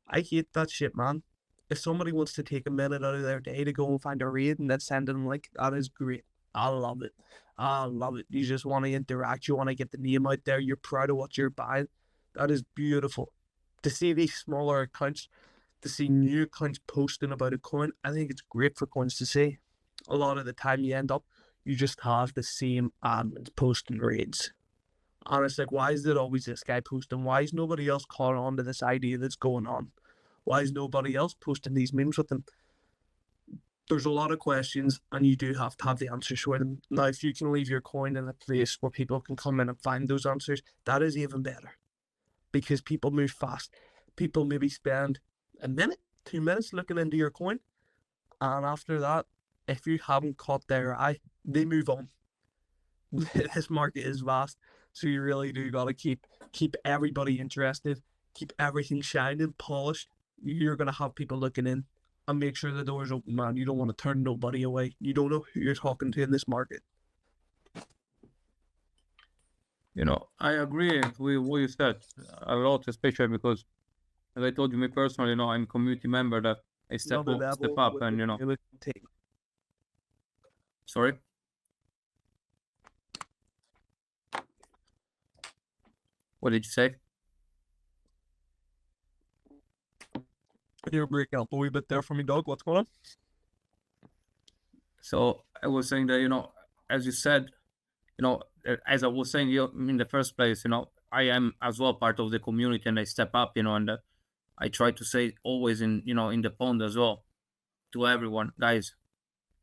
I hate that shit, man. If somebody wants to take a minute out of their day to go and find a raid and then send them a link, that is great. I love it. I love it. You just want to interact. You want to get the name out there. You're proud of what you're buying. That is beautiful. To see these smaller accounts, to see new accounts posting about a coin, I think it's great for coins to see. A lot of the time you just have the same admins posting raids. And it's like, why is it always this guy posting? Why is nobody else caught on to this idea that's going on? Why is nobody else posting these memes with them? There's a lot of questions, and you do have to have the answers for them. Now, if you can leave your coin in a place where people can come in and find those answers, that is even better. Because people move fast. People maybe spend a minute, 2 minutes looking into your coin, and after that, if you haven't caught their eye, they move on. This market is vast, so you really do gotta keep everybody interested, keep everything shining, polished. You're gonna have people looking in, and make sure the door's open, man. You don't want to turn nobody away. You don't know who you're talking to in this market. I agree with what you said a lot, especially because, as I told you, me personally, I'm a community member that I step up, and Sorry. What did you say? You're breaking up a wee bit there for me, dog. What's going on? So I was saying that, as you said, as I was saying in the first place, I am as well part of the community, and I step up, and I try to say always in the pond as well to everyone, guys,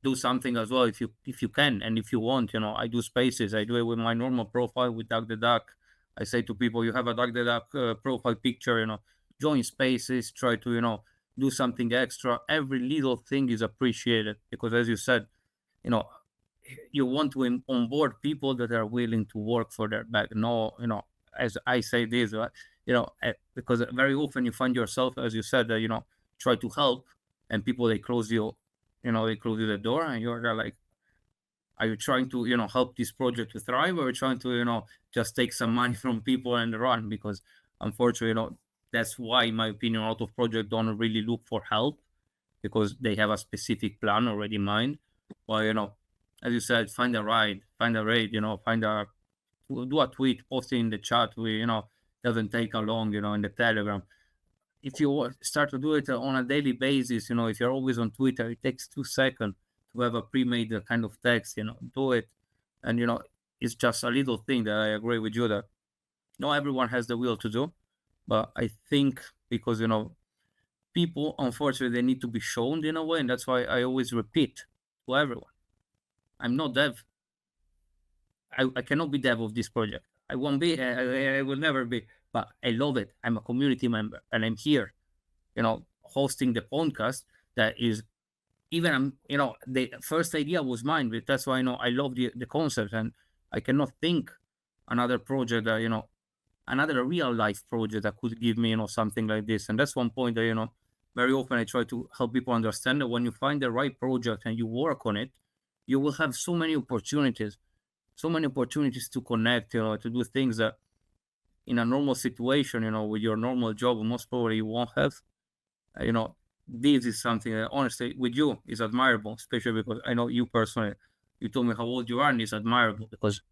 do something as well if you can and if you want. I do spaces. I do it with my normal profile with Duck the Duck. I say to people, you have a Duck the Duck profile picture, join spaces, try to do something extra. Every little thing is appreciated, because as you said, you know you want to onboard people that are willing to work for their back. No, as I say this, because very often you find yourself, as you said, that try to help, and people they close you the door, and you're there like, are you trying to help this project to thrive, or trying to just take some money from people and run? Because unfortunately, that's why, in my opinion, a lot of projects don't really look for help, because they have a specific plan already in mind. Well, as you said, find a raid, do a tweet, post it in the chat. Doesn't take a long, in the Telegram. If you start to do it on a daily basis, if you're always on Twitter, it takes 2 seconds to have a pre-made kind of text, do it. And, it's just a little thing that I agree with you that not everyone has the will to do. But I think because, people, unfortunately, they need to be shown in a way. And that's why I always repeat to everyone, I'm not dev. I cannot be dev of this project. I won't be. I will never be. But I love it. I'm a community member, and I'm here, hosting the podcast. That is, even the first idea was mine. But that's why I love the concept, and I cannot think another project that another real life project that could give me something like this. And that's one point that very often I try to help people understand that when you find the right project and you work on it, you will have so many opportunities to connect, to do things that in a normal situation, with your normal job, most probably you won't have. This is something that honestly with you is admirable, especially because I know you personally. You told me how old you are, and it's admirable because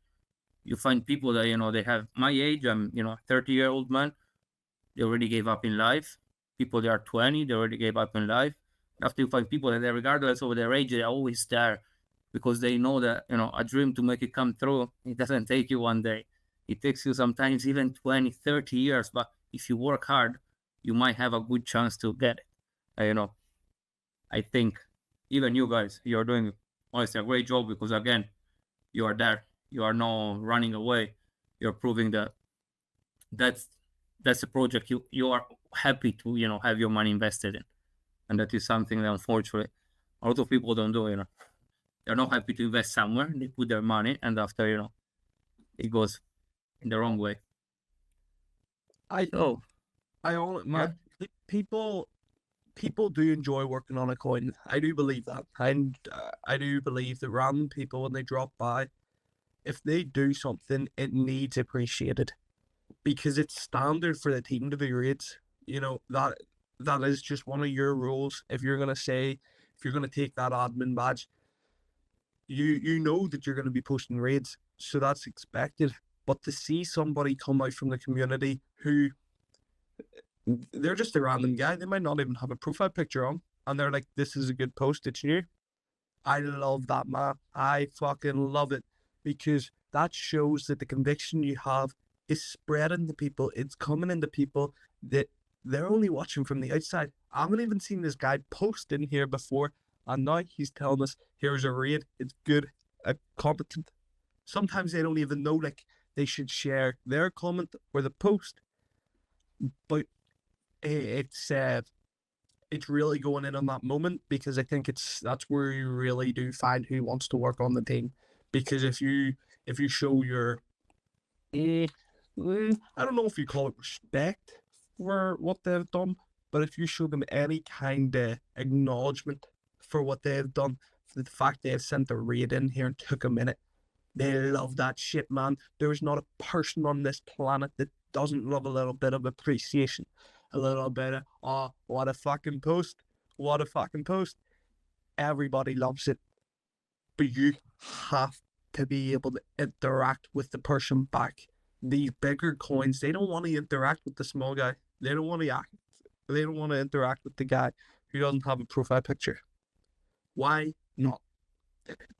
you find people that they have my age. I'm 30-year-old man. They already gave up in life. People that are 20, they already gave up in life. After you find people that, regardless of their age, they're always there, because they know that a dream, to make it come true, it doesn't take you one day. It takes you sometimes even 20, 30 years. But if you work hard, you might have a good chance to get it. I think even you guys, you're doing honestly a great job, because again, you are there. You are not running away. You're proving that that's a project you are happy to have your money invested in, and that is something that unfortunately a lot of people don't do. They're not happy to invest somewhere. They put their money, and after it goes in the wrong way. People do enjoy working on a coin. I do believe that. And I do believe that random people, when they drop by, if they do something, it needs appreciated, because it's standard for the team to do raids. That is just one of your rules. If you're gonna take that admin badge, you know that you're gonna be posting raids, so that's expected. But to see somebody come out from the community who they're just a random guy, they might not even have a profile picture on, and they're like, this is a good post, it's new. I love that, man. I fucking love it, because that shows that the conviction you have is spreading to people. It's coming into people that they're only watching from the outside. I haven't even seen this guy post in here before, and now he's telling us, here's a raid, it's good, competent. Sometimes they don't even know, like, they should share their comment or the post. But it's really going in on that moment, because I think that's where you really do find who wants to work on the team. Because if you show your I don't know if you call it respect for what they've done, but if you show them any kind of acknowledgement for what they've done, for the fact they've sent a raid in here and took a minute, they love that shit, man. There's not a person on this planet that doesn't love a little bit of appreciation. A little bit of, oh, what a fucking post. What a fucking post. Everybody loves it. but you have to be able to interact with the person back. These bigger coins, they don't want to interact with the small guy. They don't want to interact with the guy who doesn't have a profile picture. Why not?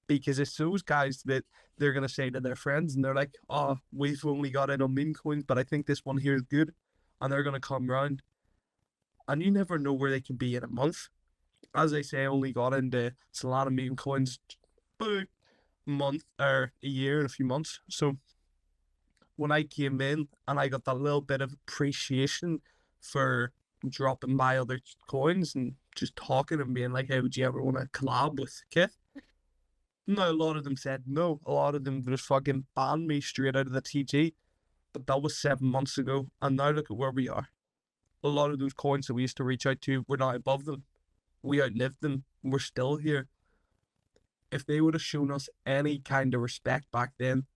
Because it's those guys that they're going to say to their friends, and they're like, oh, we've only got in on meme coins, but I think this one here is good. And they're going to come round. And you never know where they can be in a month. As I say, I only got into Solana meme coins about a month or a year and a few months. So when I came in and I got that little bit of appreciation for dropping by other coins and just talking and being like, hey, would you ever want to collab with Keith? No, a lot of them said no. A lot of them just fucking banned me straight out of the TG. But that was 7 months ago. And now look at where we are. A lot of those coins that we used to reach out to, we're not above them. We outlived them. We're still here. If they would have shown us any kind of respect back then,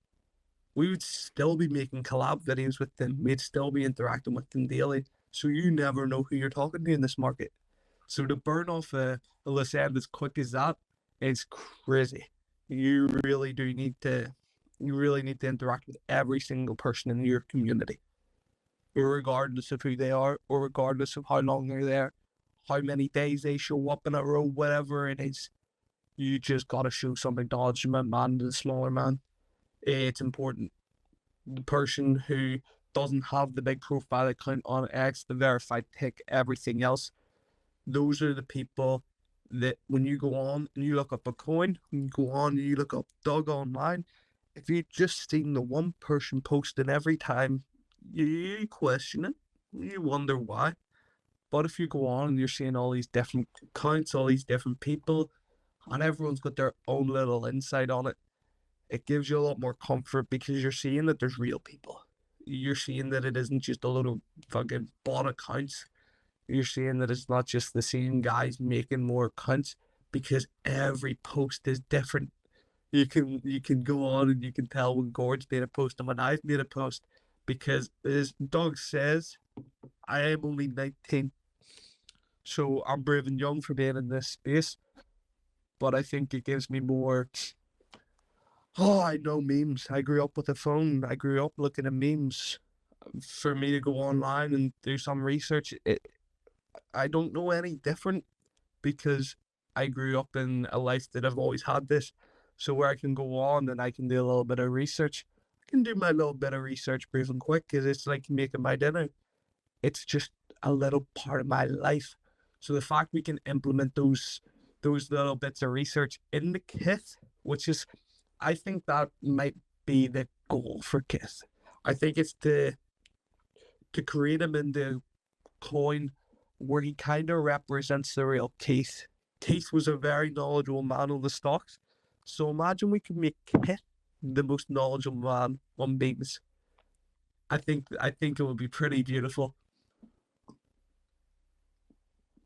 we would still be making collab videos with them. We'd still be interacting with them daily. So you never know who you're talking to in this market. So to burn off a Lysand as quick as that is crazy. You really need to interact with every single person in your community, regardless of who they are, or regardless of how long they're there, how many days they show up in a row, whatever it is. You just gotta show some acknowledgement, man, to the smaller man. It's important. The person who doesn't have the big profile account on X, the verified tick, everything else, those are the people that when you go on and you look up a coin, when you go on and you look up Doug online, if you just seen the one person posting every time, you question it, you wonder why. But if you go on and you're seeing all these different accounts, all these different people, and everyone's got their own little insight on it, it gives you a lot more comfort because you're seeing that there's real people. You're seeing that it isn't just a load of fucking bot accounts. You're seeing that it's not just the same guys making more accounts, because every post is different. You can go on and you can tell when Gord's made a post and when I've made a post, because as Doug says, I am only 19, so I'm brave and young for being in this space. But I think it gives me more. Oh, I know memes. I grew up with a phone. I grew up looking at memes. For me to go online and do some research, I don't know any different, because I grew up in a life that I've always had this. So where I can go on and I can do a little bit of research, I can do my little bit of research brief and quick, because it's like making my dinner. It's just a little part of my life. So the fact we can implement those little bits of research in the kit, which is, I think that might be the goal for Keith. I think it's to create him in the coin where he kind of represents the real Keith. Keith was a very knowledgeable man on the stocks. So imagine we can make Keith the most knowledgeable man on memes. I think it would be pretty beautiful.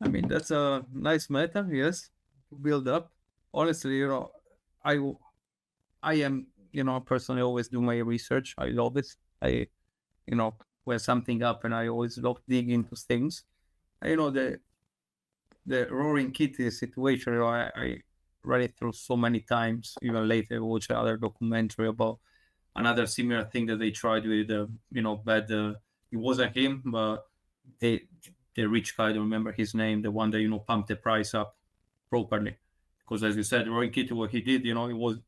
I mean, that's a nice meta, yes, to build up. Honestly, I am, personally always do my research. I love it. When something happens, I always love digging into things. The Roaring Kitty situation, I read it through so many times. Even later, I watched another documentary about another similar thing that they tried with, bad. It wasn't him, but the rich guy, I don't remember his name, the one that, pumped the price up properly. Because as you said, Roaring Kitty, what he did,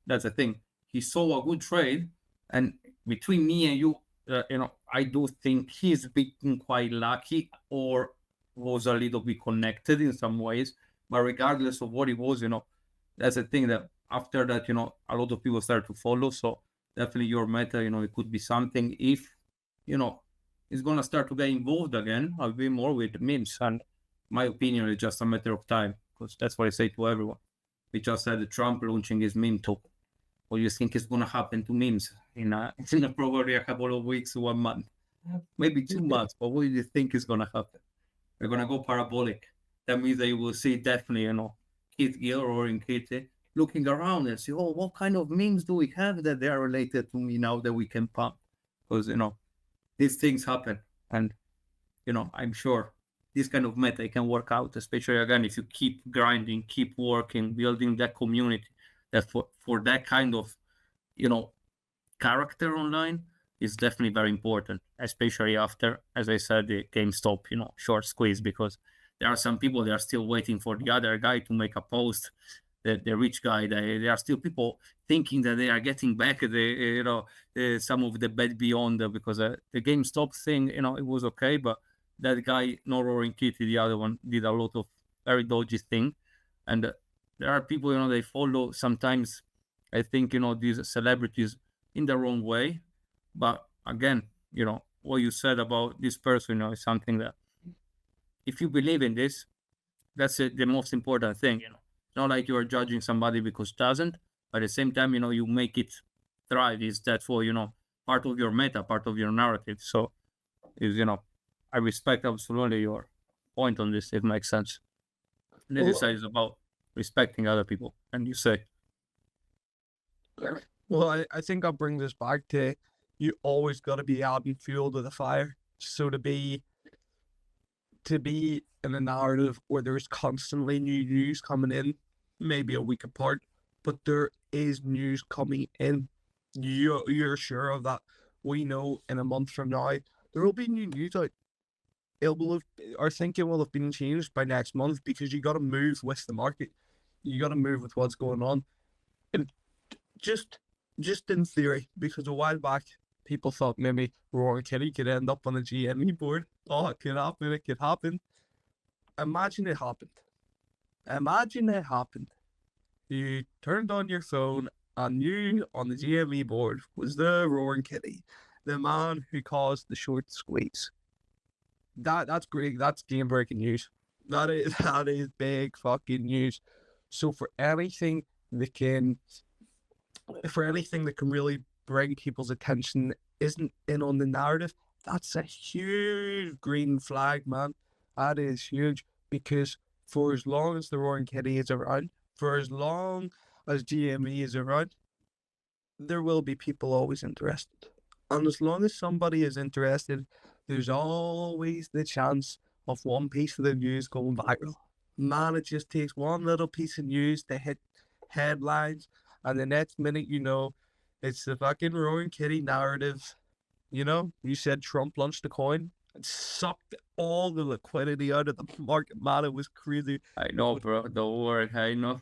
that's the thing. He saw a good trade, and between me and you, I do think he's been quite lucky, or was a little bit connected in some ways. But regardless of what it was, that's the thing, that after that, a lot of people start to follow. So definitely your meta, it could be something. If, it's going to start to get involved again, I'll be more with memes. And my opinion is just a matter of time, because that's what I say to everyone. We just had Trump launching his meme token. What do you think is going to happen to memes in probably a couple of weeks, 1 month, maybe 2 months? But what do you think is going to happen? They're going to go parabolic. That means that you will see definitely, Keith Gill or in Kitty looking around and see, oh, what kind of memes do we have that they are related to me now that we can pump? Because, these things happen. And, I'm sure this kind of meta can work out, especially, again, if you keep grinding, keep working, building that community. that for that kind of, character online is definitely very important, especially after, as I said, the GameStop, short squeeze, because there are some people that are still waiting for the other guy to make a post, the rich guy. There are still people thinking that they are getting back some of the bet beyond, because the GameStop thing, it was okay, but that guy, no Roaring Kitty, the other one, did a lot of very dodgy thing. And there are people, they follow sometimes, I think, these celebrities in the wrong way. But again, what you said about this person, is something that if you believe in this, that's the most important thing. It's not like you're judging somebody because it doesn't, but at the same time, you make it thrive. Is that for, part of your meta, part of your narrative. So is, I respect absolutely your point on this. It makes sense. And the other side is about respecting other people. And you say, well, I think I'll bring this back to, you always got to be adding fuel to the fire. So to be in a narrative where there's constantly new news coming in, maybe a week apart, but there is news coming in. You're sure of that. We know in a month from now there will be new news out. Our thinking will have been changed by next month, because you got to move with the market. You got to move with what's going on. And just in theory, because a while back people thought maybe Roaring Kitty could end up on the GME board. Oh, it could happen. It could happen. Imagine it happened. You turned on your phone and you on the GME board was the Roaring Kitty, the man who caused the short squeeze. That's great. That's game breaking news. That is big fucking news. So for anything that can really bring people's attention isn't in on the narrative, that's a huge green flag, man. That is huge, because for as long as the Roaring Kitty is around, for as long as GME is around, there will be people always interested. And as long as somebody is interested, there's always the chance of one piece of the news going viral. Man, it just takes one little piece of news to hit headlines, and the next minute, it's the fucking Roaring Kitty narrative. You said Trump launched a coin and sucked all the liquidity out of the market. Man, it was crazy. I know, bro. Don't worry. I know.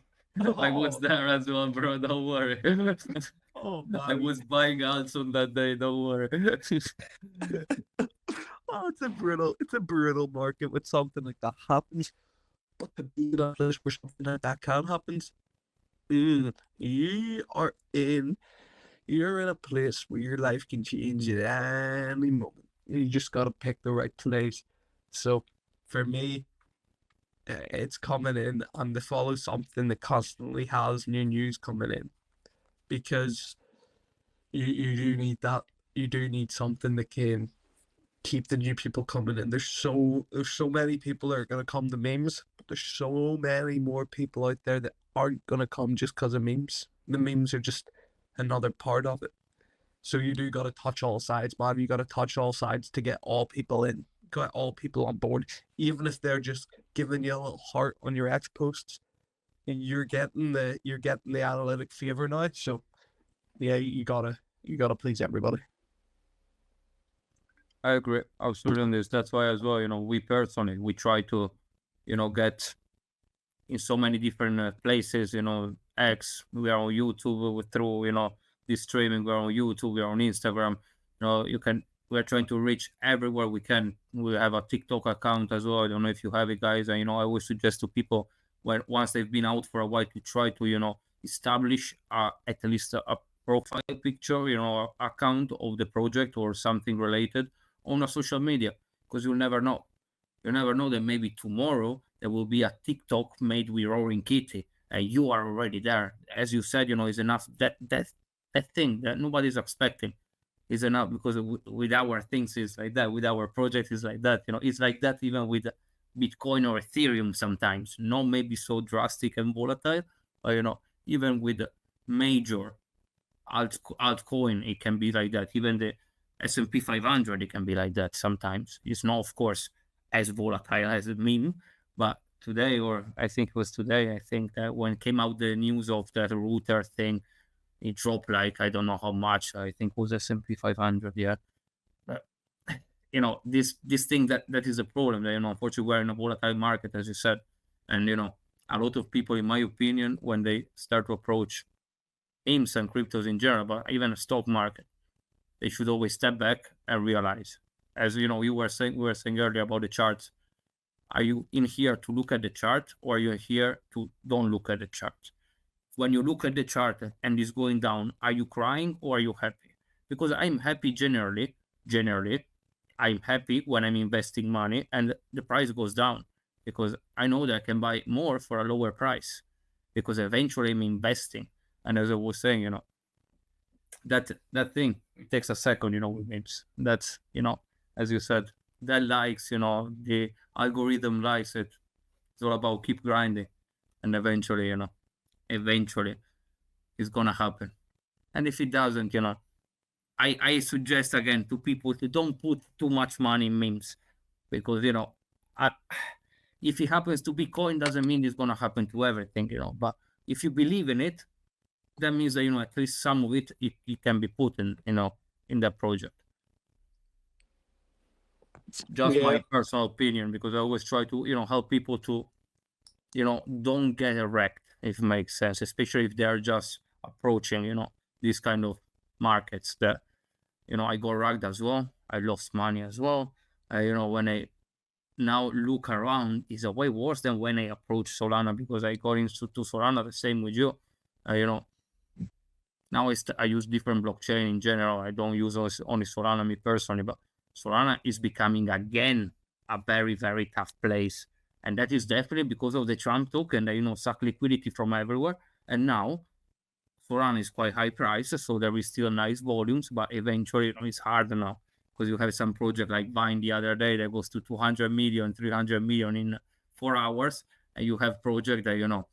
I was there as well, bro. Don't worry. Oh, man. I was buying alts on that day. Don't worry. Oh, it's a brutal market when something like that happens. But to be in a place where something like that can happen, you're in a place where your life can change at any moment. You just gotta pick the right place. So for me, it's coming in, and to follow something that constantly has new news coming in, because you do need that. You do need something that can keep the new people coming in. There's so many people that are gonna come to memes, but there's so many more people out there that aren't gonna come just because of memes. The memes are just another part of it. So you do gotta touch all sides, man. You gotta touch all sides to get all people in, get all people on board, even if they're just giving you a little heart on your X posts. And you're getting the analytic favor now. So yeah, you gotta please everybody. I agree absolutely on this. That's why as well, we personally, we try to, get in so many different places, X, we are on YouTube through, this streaming, we're on YouTube, we're on Instagram, we're trying to reach everywhere we can. We have a TikTok account as well. I don't know if you have it, guys. And, I always suggest to people, once they've been out for a while, to try to, establish at least a profile picture, account of the project or something related on a social media, because you'll never know. You never know that maybe tomorrow there will be a TikTok made with Roaring Kitty, and you are already there. As you said, is enough. That thing that nobody's expecting is enough, because with our things is like that. With our project is like that. It's like that even with Bitcoin or Ethereum sometimes. Not maybe so drastic and volatile, but even with major altcoin, it can be like that. Even the S&P 500, it can be like that sometimes. It's not, of course, as volatile as a meme, but today, or I think it was today, I think that when came out the news of that router thing, it dropped like, I don't know how much. I think it was S&P 500. Yeah. But, this thing that is a problem. That, unfortunately, we're in a volatile market, as you said. And, a lot of people, in my opinion, when they start to approach AIMs and cryptos in general, but even a stock market, they should always step back and realize, as we were saying earlier about the charts. Are you in here to look at the chart, or are you here to don't look at the chart? When you look at the chart and it's going down, are you crying or are you happy? Because I'm happy generally. I'm happy when I'm investing money and the price goes down, because I know that I can buy more for a lower price, because eventually I'm investing. And as I was saying, that thing, it takes a second, with memes. That's, as you said, that likes, the algorithm likes it. It's all about keep grinding, and eventually it's gonna happen. And if it doesn't, I suggest again to people to don't put too much money in memes, because if it happens to Bitcoin, doesn't mean it's gonna happen to everything, but if you believe in it, that means that at least some of it can be put in in that project. Just my personal opinion, because I always try to help people to don't get wrecked, if it makes sense, especially if they are just approaching these kind of markets that I got wrecked as well. I lost money as well. When I now look around, it's a way worse than when I approached Solana, because I got into Solana the same with you. Now I use different blockchain in general. I don't use only Solana, me personally, but Solana is becoming again a very, very tough place. And that is definitely because of the Trump token that, suck liquidity from everywhere. And now Solana is quite high price, so there is still nice volumes, but eventually it's harder now, because you have some project like Vine the other day that goes to 200 million, 300 million in 4 hours. And you have project that,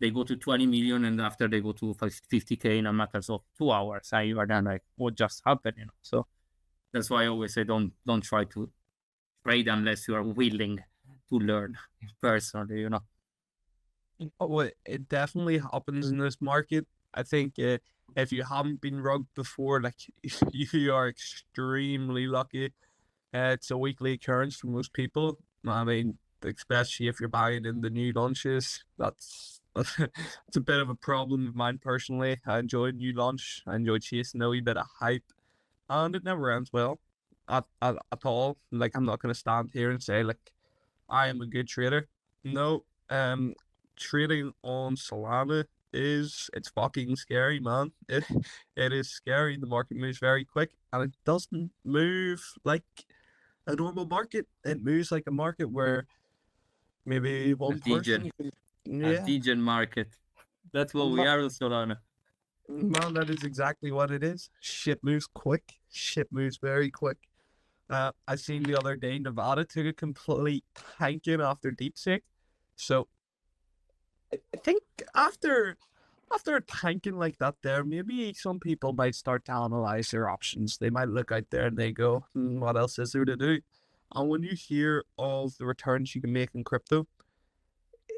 they go to 20 million and after they go to 50K in a matter of 2 hours. And you are then like, what just happened? So that's why I always say don't try to trade unless you are willing to learn personally, Oh, it definitely happens in this market. I think if you haven't been rugged before, like you are extremely lucky. It's a weekly occurrence for most people. I mean, especially if you're buying in the new launches, that's it's a bit of a problem of mine personally. I enjoy new launch. I enjoy chasing a wee bit of hype, and it never ends well at all. Like, I'm not gonna stand here and say like I am a good trader. No, trading on Solana it's fucking scary, man. It is scary. The market moves very quick, and it doesn't move like a normal market. It moves like a market where maybe one person can, a degen market. That's what we are with Solana. Man, that is exactly what it is. Shit moves quick. Shit moves very quick. I seen the other day Nevada took a complete tanking after DeepSeek. So I think after a tanking like that there, maybe some people might start to analyze their options. They might look out there and they go, what else is there to do? And when you hear of the returns you can make in crypto,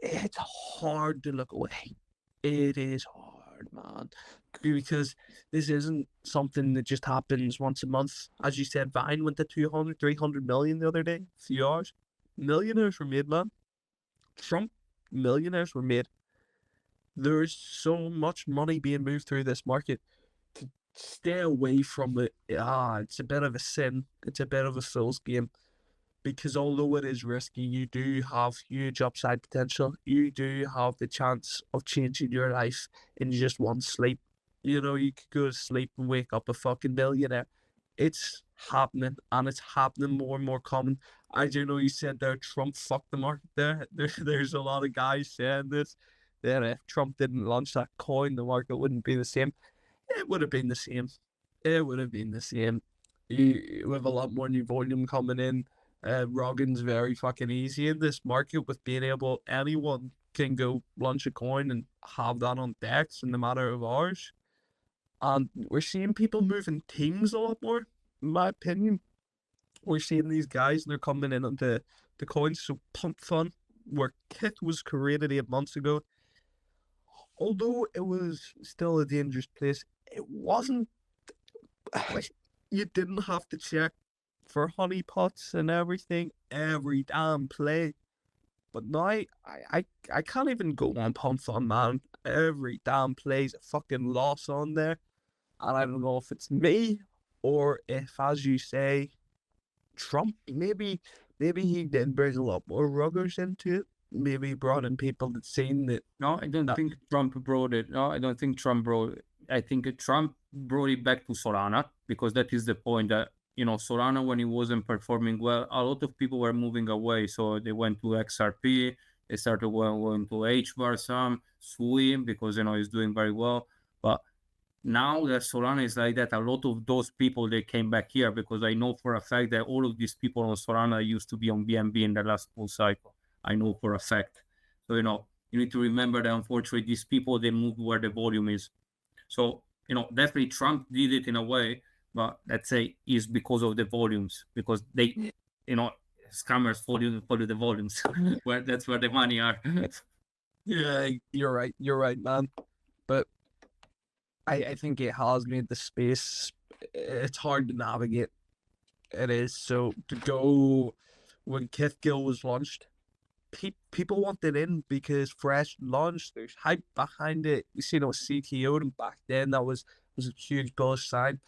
it's hard to look away. It is hard, man. Because this isn't something that just happens once a month. As you said, Vine went to 200, 300 million the other day, a few hours. Millionaires were made, man. Trump millionaires were made. There's so much money being moved through this market. To stay away from it, it's a bit of a sin. It's a bit of a fool's game. Because although it is risky, you do have huge upside potential. You do have the chance of changing your life in just one sleep. You could go to sleep and wake up a fucking millionaire. It's happening, and it's happening more and more common. I do know you said there Trump fucked the market there. There's a lot of guys saying this, that if Trump didn't launch that coin, the market wouldn't be the same. It would have been the same. It would have been the same. You have a lot more new volume coming in. Roggen's very fucking easy in this market, with being able, anyone can go launch a coin and have that on DEX in the matter of hours. And we're seeing people moving teams a lot more, in my opinion. We're seeing these guys and they're coming in onto the coins. So Pumpfun, where Kith was created 8 months ago, although it was still a dangerous place, it wasn't. You didn't have to check for honeypots and everything every damn play. But now I can't even go on Pumpfun, man. Every damn play's a fucking loss on there. And I don't know if it's me or if, as you say, Trump, maybe he did bring a lot more ruggers into it. Maybe he brought in people that seen that. No, I don't think Trump brought it. No, I don't think Trump brought it. I think Trump brought it back to Solana, because that is the point that, Solana, when it wasn't performing well, a lot of people were moving away. So they went to XRP, they started going to HBAR, some Swim, because, it's doing very well. But now that Solana is like that, a lot of those people, they came back here, because I know for a fact that all of these people on Solana used to be on BNB in the last bull cycle. I know for a fact. So, you need to remember that unfortunately these people, they move where the volume is. So, definitely Trump did it in a way, but let's say is because of the volumes, because they, scammers follow the volumes. That's where the money are. Yeah, you're right, man. But I think it has made the space, it's hard to navigate. It is. So to go, when Keith Gill was launched, people wanted in because fresh launch, there's hype behind it. You see, CTO, and back then that was a huge bullish sign.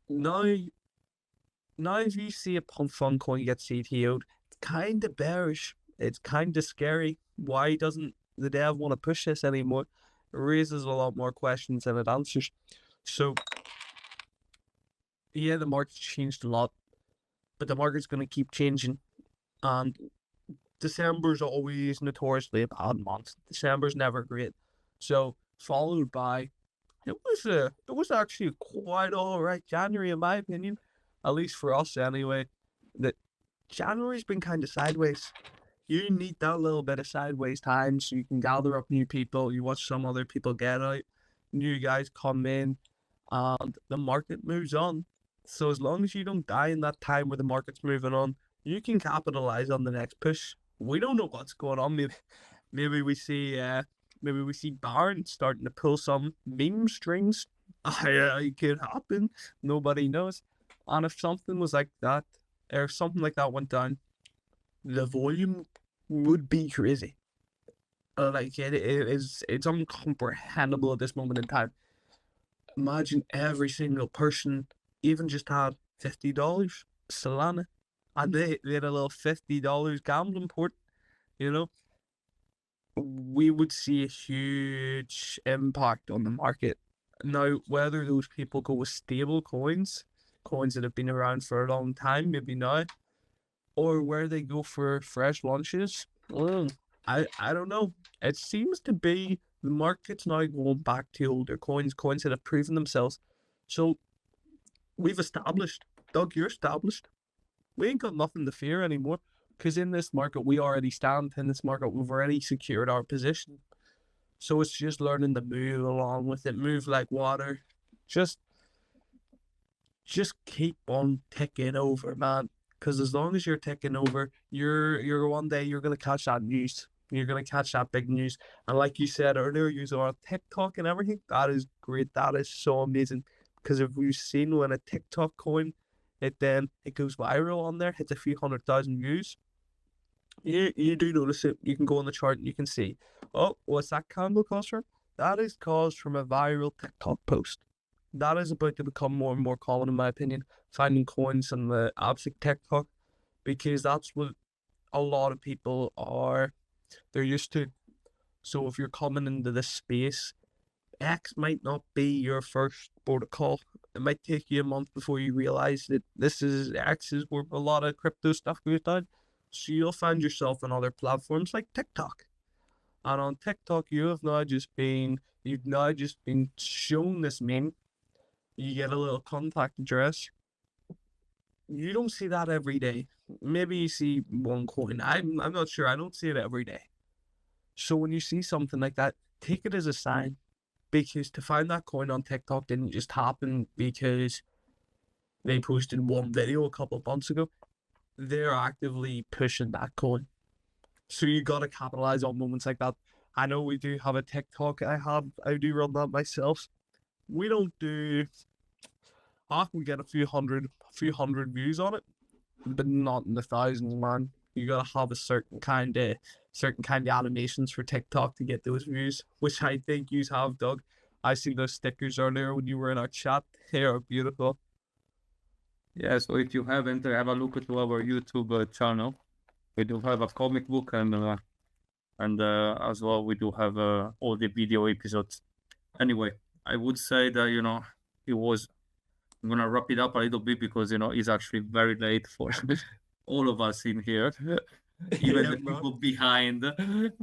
Now if you see a Pumpfun coin get CTO'd, it's kind of bearish. It's kind of scary. Why doesn't the dev want to push this anymore? It raises a lot more questions than it answers. So, yeah, the market's changed a lot, but the market's going to keep changing. And December's always notoriously a bad month. December's never great. So, followed by, it was actually quite alright January, in my opinion, at least for us anyway. That January's been kind of sideways. You need that little bit of sideways time so you can gather up new people. You watch some other people get out, new guys come in, and the market moves on. So as long as you don't die in that time where the market's moving on, you can capitalize on the next push. We don't know what's going on. Maybe we see Barnes starting to pull some meme strings. It could happen. Nobody knows. And if something was like that, or something like that went down, the volume would be crazy. It's incomprehensible at this moment in time. Imagine every single person even just had $50 Solana, and they had a little $50 gambling port. We would see a huge impact on the market. Now, whether those people go with stable coins that have been around for a long time, maybe now, or where they go for fresh launches, I don't know. It seems to be the market's now going back to older coins that have proven themselves. So we've established, Doug, you're established. We ain't got nothing to fear anymore, because in this market we already stand. In this market we've already secured our position. So it's just learning to move along with it, move like water. Just keep on ticking over, man. Because as long as you're ticking over, you're one day you're gonna catch that news. You're gonna catch that big news. And like you said earlier, you're on TikTok and everything. That is great. That is so amazing. Because if we've seen when a TikTok coin, it goes viral on there, hits a few 100,000 views. You do notice it. You can go on the chart and you can see, oh, what's that candle caused from? That is caused from a viral TikTok post. That is about to become more and more common, in my opinion, finding coins on the apps like TikTok, because that's what a lot of people they're used to. So if you're coming into this space, X might not be your first protocol. It might take you a month before you realize that X is where a lot of crypto stuff goes down. So you'll find yourself on other platforms like TikTok. And on TikTok, you've now just been shown this meme. You get a little contact address. You don't see that every day. Maybe you see one coin. I'm not sure. I don't see it every day. So when you see something like that, take it as a sign. Because to find that coin on TikTok didn't just happen because they posted one video a couple of months ago. They're actively pushing that coin. So you got to capitalize on moments like that. I know we do have a TikTok. I do run that myself. We don't do. We get a few hundred views on it, but not in the thousands, man. You gotta have a certain kind of animations for TikTok to get those views, which I think you have, Doug. I seen those stickers earlier when you were in our chat. They are beautiful. Yeah, so if you haven't, have a look at our YouTube channel. We do have a comic book, and as well we do have all the video episodes. Anyway, I would say that I'm gonna wrap it up a little bit because it's actually very late for all of us in here, even the people behind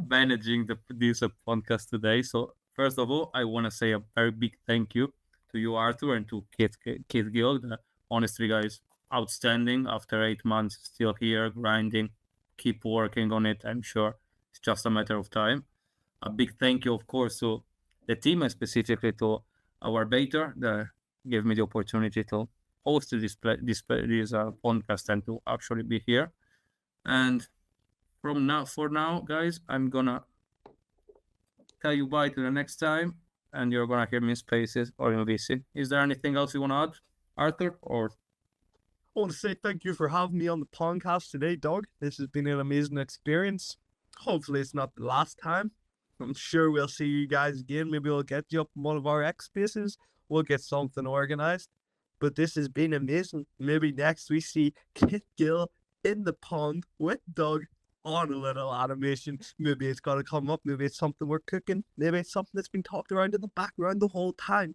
managing this podcast today. So first of all, I want to say a very big thank you to you, Arthur, and to Keith Gill. Honestly, guys, outstanding. After 8 months, still here, grinding, keep working on it. I'm sure it's just a matter of time. A big thank you, of course, to the team, and specifically to our beta that gave me the opportunity to host this podcast and to actually be here. And for now, guys, I'm gonna tell you bye to the next time, and you're gonna hear me in Spaces or in VC. Is there anything else you want to add, Arthur? Or I want to say thank you for having me on the podcast today, Doug. This has been an amazing experience. Hopefully it's not the last time. I'm sure we'll see you guys again. Maybe we'll get you up in one of our X spaces. We'll get something organized. But this has been amazing. Maybe next we see Keith Gill in the pond with Doug on a little animation. Maybe it's going to come up. Maybe it's something we're cooking. Maybe it's something that's been talked around in the background the whole time.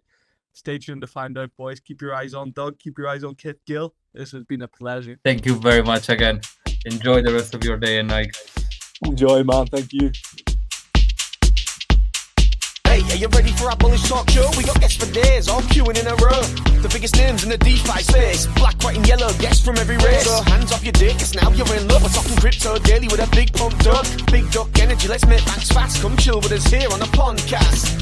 Stay tuned to find out, boys. Keep your eyes on Doug. Keep your eyes on Keith Gill. This has been a pleasure. Thank you very much again. Enjoy the rest of your day and night. Enjoy, man. Thank you. Hey, are you ready for our bullish talk show? We got guests for days, all queuing in a row. The biggest names in the DeFi space. Black, white and yellow, guests from every race. So hands off your dick, it's now you're in love. We're talking crypto daily with a big pump duck. Big duck energy, let's make banks fast. Come chill with us here on the Pondcast.